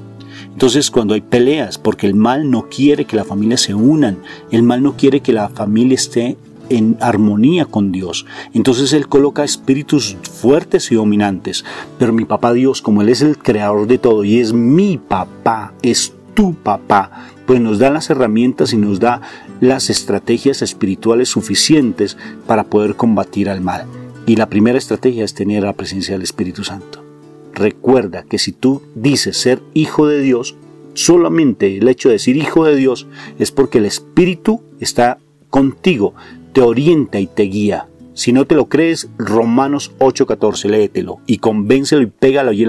Entonces, cuando hay peleas, porque el mal no quiere que la familia se unan, el mal no quiere que la familia esté en armonía con Dios. Entonces Él coloca espíritus fuertes y dominantes. Pero mi papá Dios, como Él es el creador de todo y es mi papá, es tu papá, pues nos da las herramientas y nos da las estrategias espirituales suficientes para poder combatir al mal. Y la primera estrategia es tener la presencia del Espíritu Santo. Recuerda que si tú dices ser hijo de Dios, solamente el hecho de decir hijo de Dios es porque el Espíritu está contigo, te orienta y te guía. Si no te lo crees, Romanos 8:14, léetelo y convéncelo y pégalo allí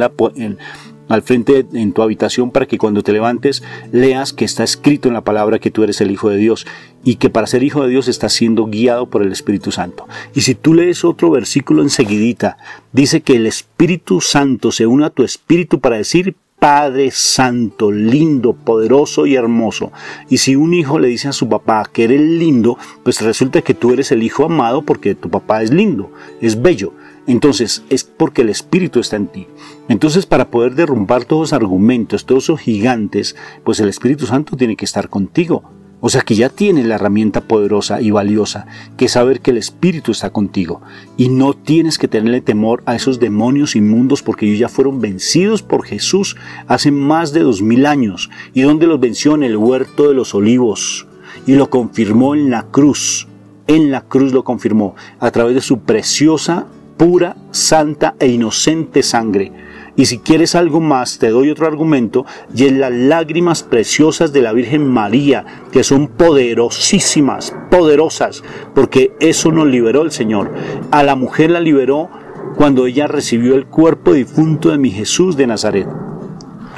al frente en tu habitación para que cuando te levantes leas que está escrito en la palabra que tú eres el Hijo de Dios y que para ser hijo de Dios estás siendo guiado por el Espíritu Santo. Y si tú lees otro versículo enseguidita, dice que el Espíritu Santo se une a tu espíritu para decir Padre santo, lindo, poderoso y hermoso. Y si un hijo le dice a su papá que eres lindo, pues resulta que tú eres el hijo amado porque tu papá es lindo, es bello. Entonces es porque el Espíritu está en ti. Entonces, para poder derrumbar todos los argumentos, todos esos gigantes, pues el Espíritu Santo tiene que estar contigo. O sea que ya tienes la herramienta poderosa y valiosa, que es saber que el Espíritu está contigo. Y no tienes que tenerle temor a esos demonios inmundos, porque ellos ya fueron vencidos por Jesús hace más de 2000 años. ¿Y dónde los venció? En el huerto de los olivos. Y lo confirmó en la cruz. En la cruz lo confirmó, a través de su preciosa, pura, santa e inocente sangre. Y si quieres algo más, te doy otro argumento, y es las lágrimas preciosas de la Virgen María, que son poderosísimas, poderosas, porque eso nos liberó el Señor. A la mujer la liberó cuando ella recibió el cuerpo difunto de mi Jesús de Nazaret.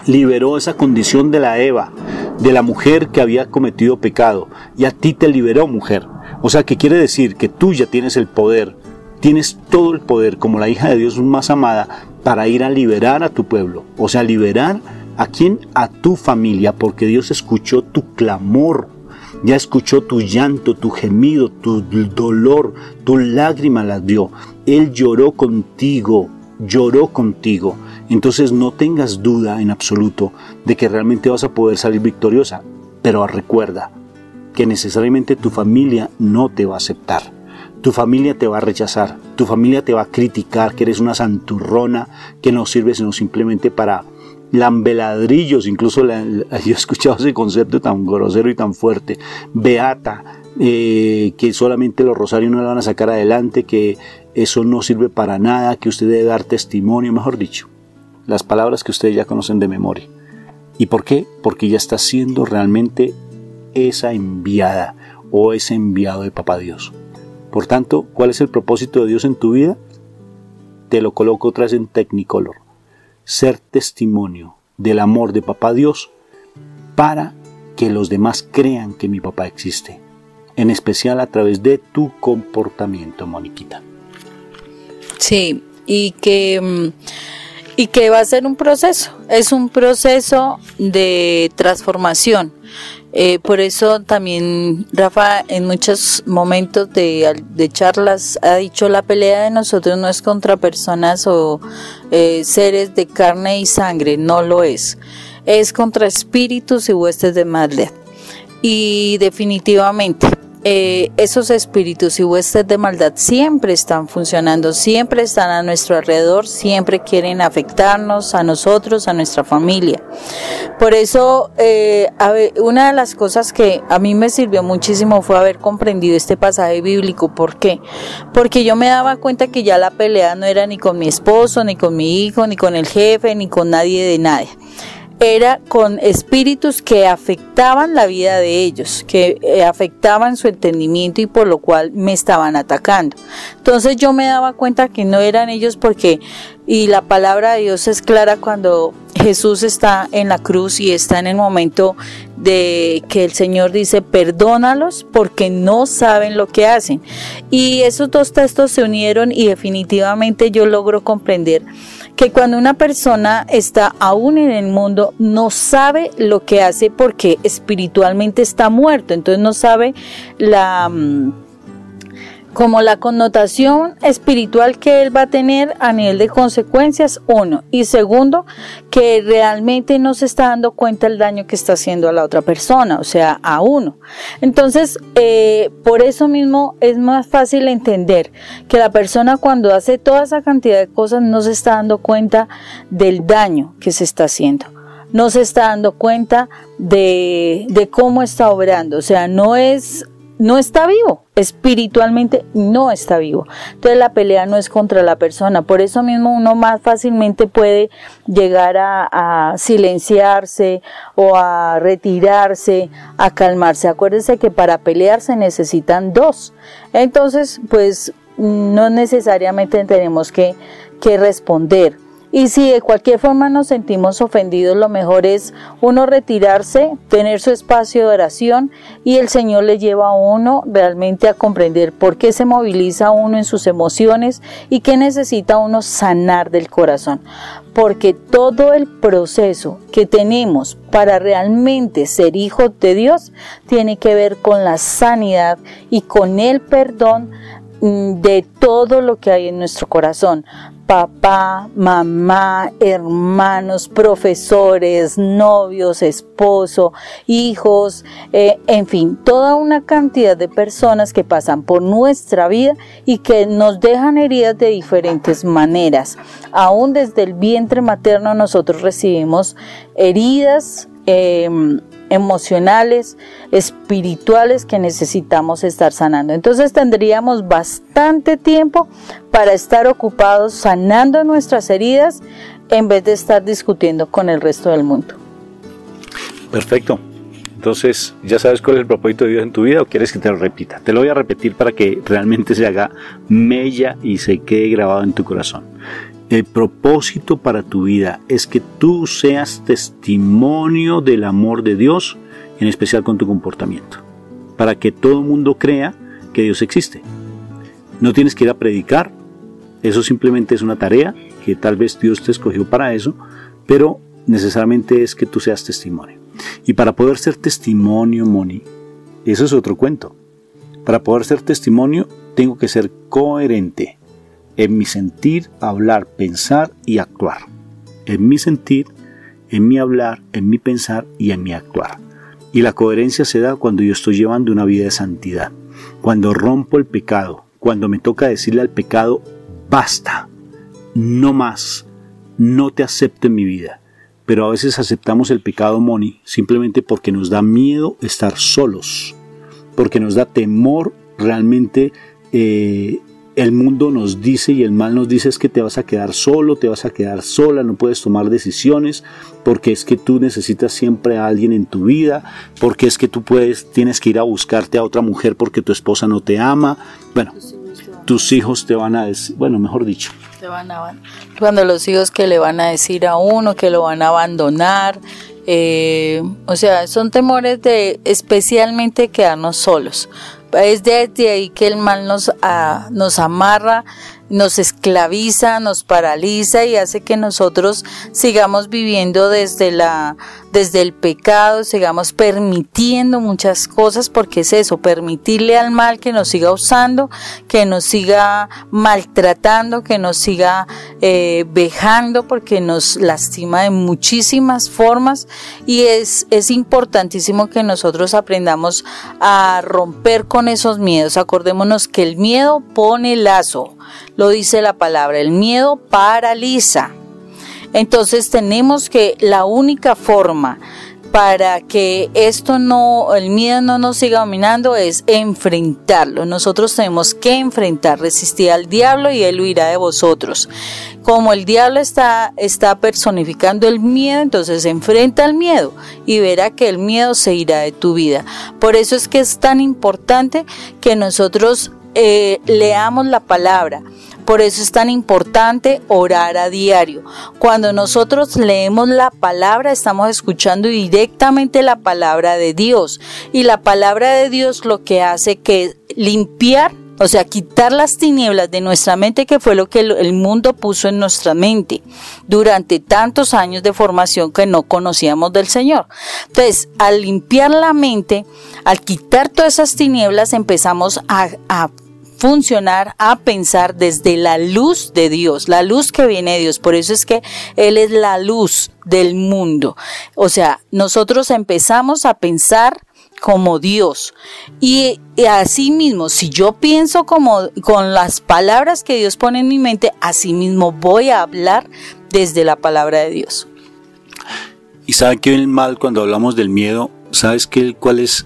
Liberó esa condición de la Eva, de la mujer que había cometido pecado, y a ti te liberó, mujer. O sea, que quiere decir que tú ya tienes el poder, tienes todo el poder como la hija de Dios más amada para ir a liberar a tu pueblo. O sea, liberar ¿a quién? A tu familia, porque Dios escuchó tu clamor, ya escuchó tu llanto, tu gemido, tu dolor, tu lágrima las vio. Él lloró contigo, lloró contigo. Entonces no tengas duda en absoluto de que realmente vas a poder salir victoriosa. Pero recuerda que necesariamente tu familia no te va a aceptar. Tu familia te va a rechazar, tu familia te va a criticar que eres una santurrona que no sirve sino simplemente para lambeladrillos. Incluso yo he escuchado ese concepto tan grosero y tan fuerte. Beata, que solamente los rosarios no la van a sacar adelante, que eso no sirve para nada, que usted debe dar testimonio, mejor dicho. Las palabras que ustedes ya conocen de memoria. ¿Y por qué? Porque ya está siendo realmente esa enviada o ese enviado de Papá Dios. Por tanto, ¿cuál es el propósito de Dios en tu vida? Te lo coloco otra vez en Technicolor. Ser testimonio del amor de Papá Dios para que los demás crean que mi papá existe. En especial a través de tu comportamiento, Moniquita. Sí, y que va a ser un proceso. Es un proceso de transformación. Por eso también Rafa en muchos momentos de charlas ha dicho: la pelea de nosotros no es contra personas o seres de carne y sangre, no lo es contra espíritus y huestes de maldad. Y definitivamente esos espíritus y huestes de maldad siempre están funcionando, siempre están a nuestro alrededor, siempre quieren afectarnos, a nosotros, a nuestra familia. Por eso, una de las cosas que a mí me sirvió muchísimo fue haber comprendido este pasaje bíblico. ¿Por qué? Porque yo me daba cuenta que ya la pelea no era ni con mi esposo, ni con mi hijo, ni con el jefe, ni con nadie de nadie. Era con espíritus que afectaban la vida de ellos, que afectaban su entendimiento y por lo cual me estaban atacando. Entonces yo me daba cuenta que no eran ellos y la palabra de Dios es clara cuando Jesús está en la cruz y está en el momento de que el Señor dice: perdónalos porque no saben lo que hacen. Y esos dos textos se unieron y definitivamente yo logro comprender que cuando una persona está aún en el mundo no sabe lo que hace porque espiritualmente está muerto, entonces no sabe como la connotación espiritual que él va a tener a nivel de consecuencias, uno, y segundo, que realmente no se está dando cuenta del daño que está haciendo a la otra persona, o sea, a uno. Entonces, por eso mismo es más fácil entender que la persona cuando hace toda esa cantidad de cosas no se está dando cuenta del daño que se está haciendo. No se está dando cuenta de cómo está obrando, o sea, no está vivo, espiritualmente no está vivo. Entonces la pelea no es contra la persona, por eso mismo uno más fácilmente puede llegar a silenciarse o a retirarse, a calmarse. Acuérdense que para pelear se necesitan dos, entonces pues no necesariamente tenemos que responder. Y si de cualquier forma nos sentimos ofendidos, lo mejor es uno retirarse, tener su espacio de oración, y el Señor le lleva a uno realmente a comprender por qué se moviliza uno en sus emociones y qué necesita uno sanar del corazón. Porque todo el proceso que tenemos para realmente ser hijos de Dios tiene que ver con la sanidad y con el perdón de todo lo que hay en nuestro corazón. Papá, mamá, hermanos, profesores, novios, esposo, hijos, en fin, toda una cantidad de personas que pasan por nuestra vida y que nos dejan heridas de diferentes maneras. Aún desde el vientre materno nosotros recibimos heridas emocionales, espirituales que necesitamos estar sanando. Entonces tendríamos bastante tiempo para estar ocupados sanando nuestras heridas en vez de estar discutiendo con el resto del mundo. Perfecto. Entonces, ¿ya sabes cuál es el propósito de Dios en tu vida o quieres que te lo repita? Te lo voy a repetir para que realmente se haga mella y se quede grabado en tu corazón. El propósito para tu vida es que tú seas testimonio del amor de Dios, en especial con tu comportamiento, para que todo el mundo crea que Dios existe. No tienes que ir a predicar, eso simplemente es una tarea que tal vez Dios te escogió para eso, pero necesariamente es que tú seas testimonio. Y para poder ser testimonio, Moni, eso es otro cuento. Para poder ser testimonio, tengo que ser coherente en mi sentir, hablar, pensar y actuar. En mi sentir, en mi hablar, en mi pensar y en mi actuar. Y la coherencia se da cuando yo estoy llevando una vida de santidad. Cuando rompo el pecado, cuando me toca decirle al pecado, basta, no más, no te acepto en mi vida. Pero a veces aceptamos el pecado, Moni, simplemente porque nos da miedo estar solos, porque nos da temor realmente. El mundo nos dice y el mal nos dice es que te vas a quedar solo, te vas a quedar sola, no puedes tomar decisiones, porque es que tú necesitas siempre a alguien en tu vida, porque es que tú tienes que ir a buscarte a otra mujer porque tu esposa no te ama. Bueno, tus hijos te van a decir, bueno, mejor dicho. Cuando los hijos que le van a decir a uno que lo van a abandonar, o sea, son temores de especialmente quedarnos solos. Es desde ahí que el mal nos amarra, nos esclaviza, nos paraliza y hace que nosotros sigamos viviendo desde el pecado, sigamos permitiendo muchas cosas, porque es eso, permitirle al mal que nos siga usando, que nos siga maltratando, que nos siga vejando, porque nos lastima de muchísimas formas. Y es importantísimo que nosotros aprendamos a romper con esos miedos. Acordémonos que el miedo pone lazo, lo dice la palabra, el miedo paraliza. Entonces tenemos que, la única forma para que el miedo no nos siga dominando es enfrentarlo. Nosotros tenemos que enfrentar, resistir al diablo y él huirá de vosotros. Como el diablo está personificando el miedo, entonces enfrenta el miedo y verá que el miedo se irá de tu vida. Por eso es que es tan importante que nosotros leamos la palabra. Por eso es tan importante orar a diario. Cuando nosotros leemos la palabra, estamos escuchando directamente la palabra de Dios. Y la palabra de Dios lo que hace que limpiar, o sea, quitar las tinieblas de nuestra mente, que fue lo que el mundo puso en nuestra mente durante tantos años de formación que no conocíamos del Señor. Entonces, al limpiar la mente, al quitar todas esas tinieblas, empezamos a funcionar, a pensar desde la luz de Dios, la luz que viene de Dios. Por eso es que Él es la luz del mundo. O sea, nosotros empezamos a pensar como Dios. Y así mismo, si yo pienso con las palabras que Dios pone en mi mente, así mismo voy a hablar desde la palabra de Dios. ¿Y saben qué el mal cuando hablamos del miedo? ¿Sabes cuál es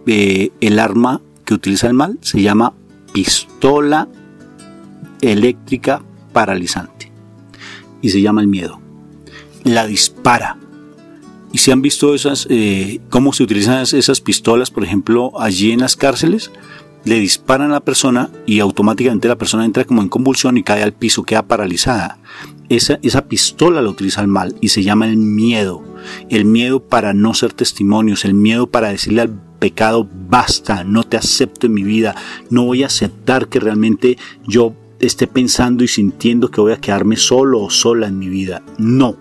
el arma que utiliza el mal? Se llama pistola eléctrica paralizante y se llama el miedo. La dispara. ¿Y si han visto cómo se utilizan esas pistolas, por ejemplo, allí en las cárceles? le disparan a la persona y automáticamente la persona entra como en convulsión y cae al piso, queda paralizada. Esa pistola la utiliza el mal y se llama el miedo para no ser testimonios, el miedo para decirle al pecado: basta, no te acepto en mi vida, no voy a aceptar que realmente yo esté pensando y sintiendo que voy a quedarme solo o sola en mi vida. No,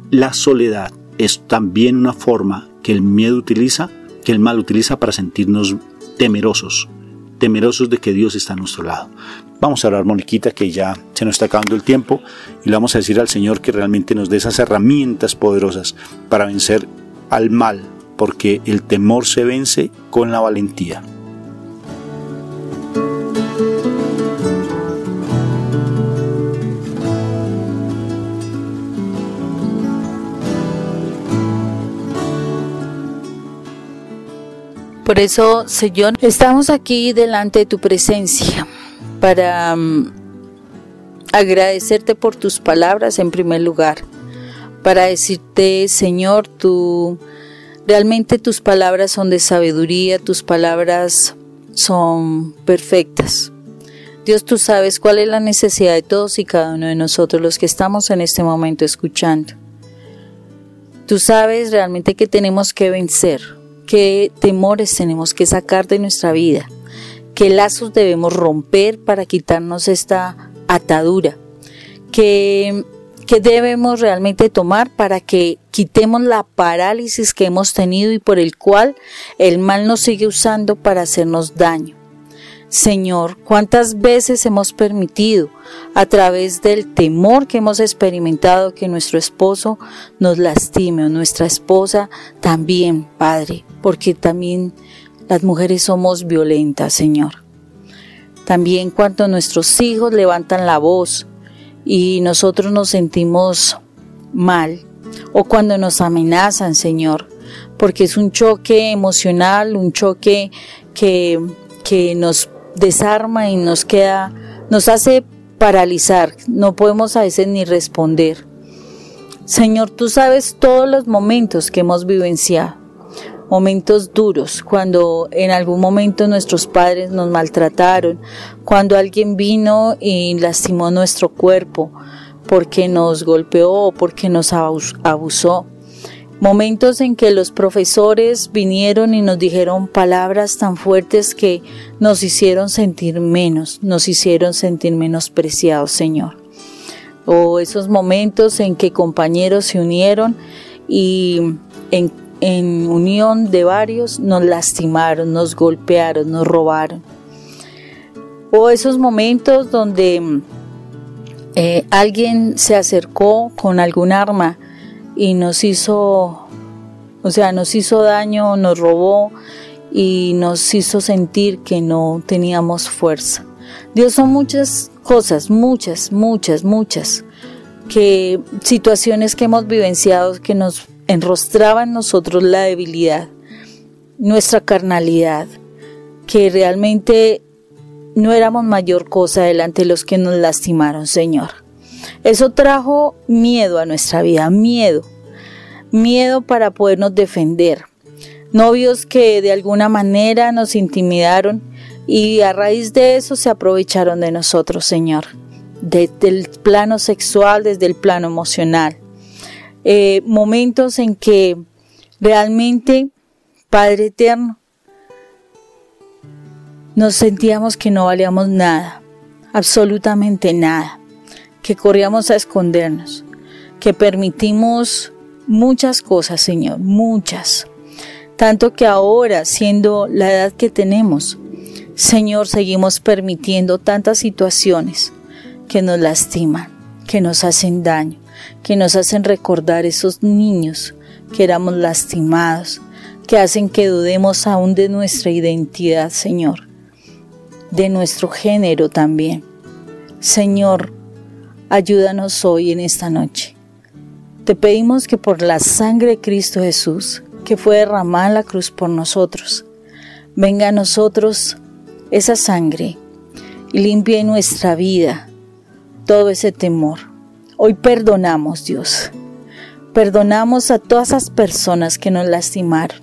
la soledad es también una forma que el miedo utiliza, que el mal utiliza para sentirnos temerosos de que Dios está a nuestro lado. Vamos a orar, Moniquita, que ya se nos está acabando el tiempo, y le vamos a decir al Señor que realmente nos dé esas herramientas poderosas para vencer al mal, porque el temor se vence con la valentía. Por eso, Señor, estamos aquí delante de tu presencia para agradecerte por tus palabras en primer lugar, para decirte, Señor, realmente tus palabras son de sabiduría, tus palabras son perfectas. Dios, tú sabes cuál es la necesidad de todos y cada uno de nosotros, los que estamos en este momento escuchando. Tú sabes realmente que tenemos que vencer, qué temores tenemos que sacar de nuestra vida, qué lazos debemos romper para quitarnos esta atadura, qué debemos realmente tomar para que quitemos la parálisis que hemos tenido y por el cual el mal nos sigue usando para hacernos daño. Señor, ¿cuántas veces hemos permitido, a través del temor que hemos experimentado, que nuestro esposo nos lastime o nuestra esposa también, Padre? Porque también las mujeres somos violentas, Señor. También cuando nuestros hijos levantan la voz y nosotros nos sentimos mal, o cuando nos amenazan, Señor, porque es un choque emocional, un choque que nos desarma y nos hace paralizar, no podemos a veces ni responder. Señor, tú sabes todos los momentos que hemos vivenciado, momentos duros, cuando en algún momento nuestros padres nos maltrataron, cuando alguien vino y lastimó nuestro cuerpo, porque nos golpeó o porque nos abusó. Momentos en que los profesores vinieron y nos dijeron palabras tan fuertes que nos hicieron sentir menospreciados, Señor. O esos momentos en que compañeros se unieron y en unión de varios nos lastimaron, nos golpearon, nos robaron. O esos momentos donde alguien se acercó con algún arma y nos hizo daño, nos robó y nos hizo sentir que no teníamos fuerza. Dios, son muchas cosas, muchas, que situaciones que hemos vivenciado que nos enrostraban en nosotros la debilidad, nuestra carnalidad, que realmente no éramos mayor cosa delante de los que nos lastimaron, Señor. Eso trajo miedo a nuestra vida, miedo para podernos defender. Novios que de alguna manera nos intimidaron y a raíz de eso se aprovecharon de nosotros, Señor, desde el plano sexual, desde el plano emocional. Momentos en que realmente, Padre eterno, nos sentíamos que no valíamos nada, absolutamente nada, que corríamos a escondernos, que permitimos muchas cosas, Señor, muchas. Tanto que ahora, siendo la edad que tenemos, Señor, seguimos permitiendo tantas situaciones que nos lastiman, que nos hacen daño, que nos hacen recordar esos niños que éramos lastimados, que hacen que dudemos aún de nuestra identidad, Señor, de nuestro género también. Señor, ayúdanos hoy en esta noche. Te pedimos que por la sangre de Cristo Jesús, que fue derramada en la cruz por nosotros, venga a nosotros esa sangre y limpie en nuestra vida todo ese temor. Hoy perdonamos, Dios. Perdonamos a todas esas personas que nos lastimaron.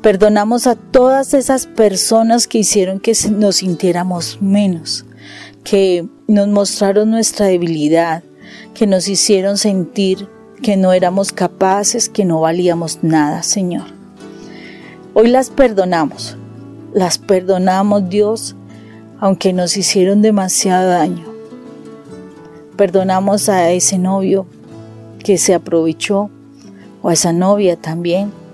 Perdonamos a todas esas personas que hicieron que nos sintiéramos menos, que nos mostraron nuestra debilidad, que nos hicieron sentir que no éramos capaces, que no valíamos nada, Señor. Hoy las perdonamos, Dios, aunque nos hicieron demasiado daño. Perdonamos a ese novio que se aprovechó, o a esa novia también.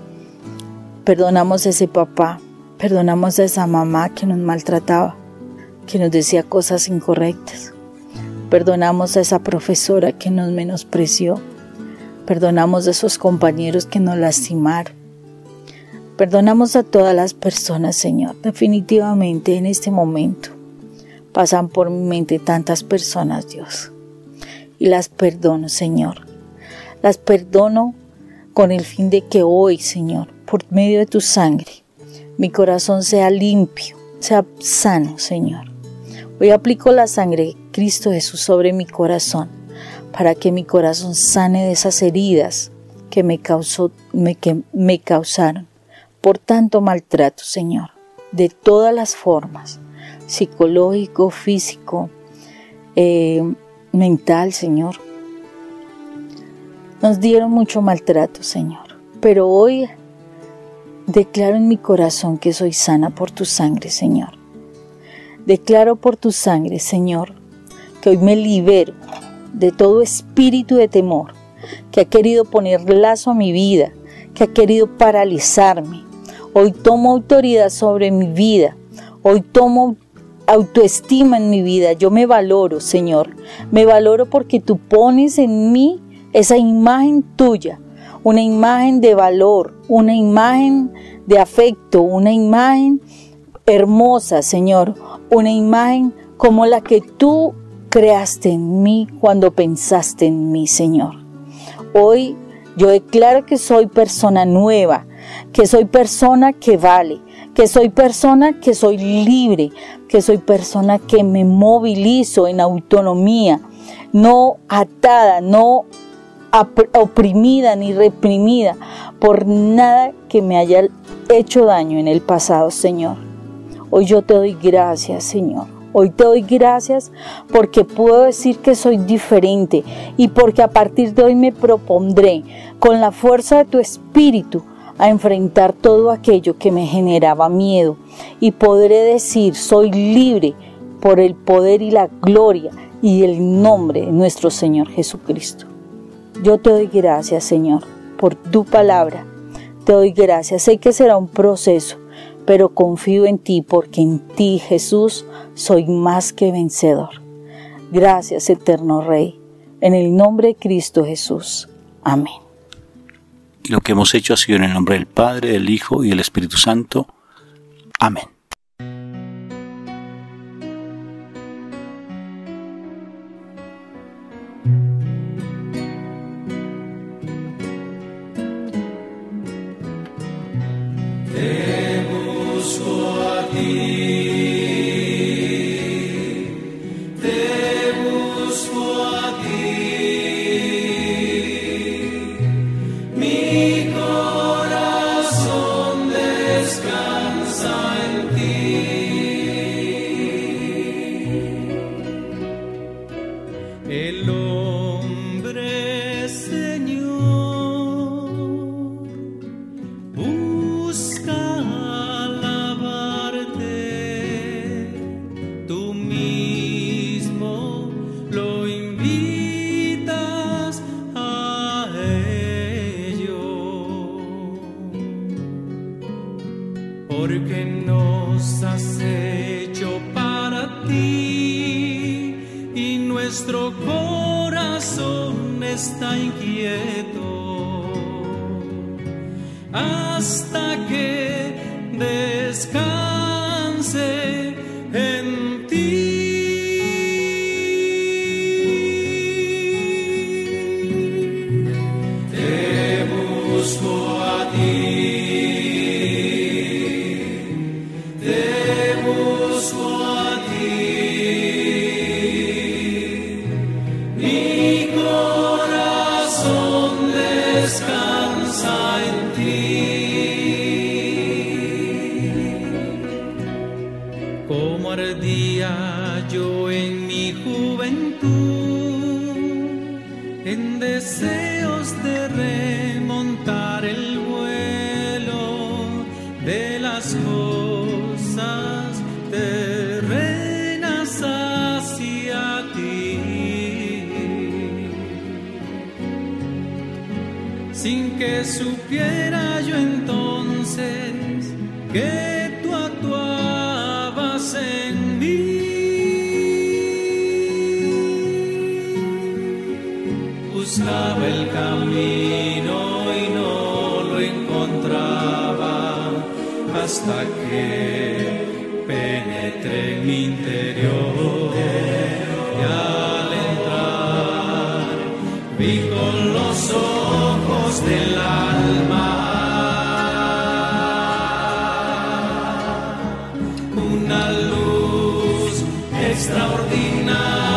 Perdonamos a ese papá, perdonamos a esa mamá que nos maltrataba, que nos decía cosas incorrectas. Perdonamos a esa profesora que nos menospreció. Perdonamos a esos compañeros que nos lastimaron. Perdonamos a todas las personas, Señor. Definitivamente en este momento pasan por mi mente tantas personas, Dios. Y las perdono, Señor. Las perdono con el fin de que hoy, Señor, por medio de tu sangre, mi corazón sea limpio, sea sano, Señor. Hoy aplico la sangre de Cristo Jesús sobre mi corazón, para que mi corazón sane de esas heridas que me causaron por tanto maltrato, Señor, de todas las formas, psicológico, físico, mental, Señor. Nos dieron mucho maltrato, Señor, pero hoy declaro en mi corazón que soy sana por tu sangre, Señor. Declaro por tu sangre, Señor, que hoy me libero de todo espíritu de temor que ha querido poner lazo a mi vida, que ha querido paralizarme. Hoy tomo autoridad sobre mi vida. Hoy tomo autoestima en mi vida. Yo me valoro, Señor. Me valoro porque tú pones en mí esa imagen tuya, una imagen de valor, una imagen de afecto, una imagen hermosa, Señor, una imagen como la que tú creaste en mí cuando pensaste en mí, Señor. Hoy yo declaro que soy persona nueva, que soy persona que vale, que soy persona que soy libre, que soy persona que me movilizo en autonomía, no atada, no oprimida ni reprimida por nada que me haya hecho daño en el pasado, Señor. Hoy yo te doy gracias, Señor. Hoy te doy gracias porque puedo decir que soy diferente y porque a partir de hoy me propondré con la fuerza de tu espíritu a enfrentar todo aquello que me generaba miedo y podré decir soy libre por el poder y la gloria y el nombre de nuestro Señor Jesucristo. Yo te doy gracias, Señor, por tu palabra. Te doy gracias. Sé que será un proceso, pero confío en ti porque en ti, Jesús, soy más que vencedor. Gracias, eterno Rey. En el nombre de Cristo Jesús. Amén. Y lo que hemos hecho ha sido en el nombre del Padre, del Hijo y del Espíritu Santo. Amén. Te busco a ti, te busco a ti, mi corazón descansa en ti. El hombre, Señor, busca alabarte, tú mismo lo invitas a ello, porque nos has hecho para ti y nuestro corazón está inquieto hasta que descanse en ti. Te busco a ti, te busco a ti, mi corazón descansa en ti. nació en mi juventud, en deseos de remontar el vuelo de las cosas terrenas hacia ti, sin que supiera yo entonces que tú actuabas en mí. Buscaba el camino y no lo encontraba hasta que penetré en mi interior, y al entrar vi con los ojos del alma una luz extraordinaria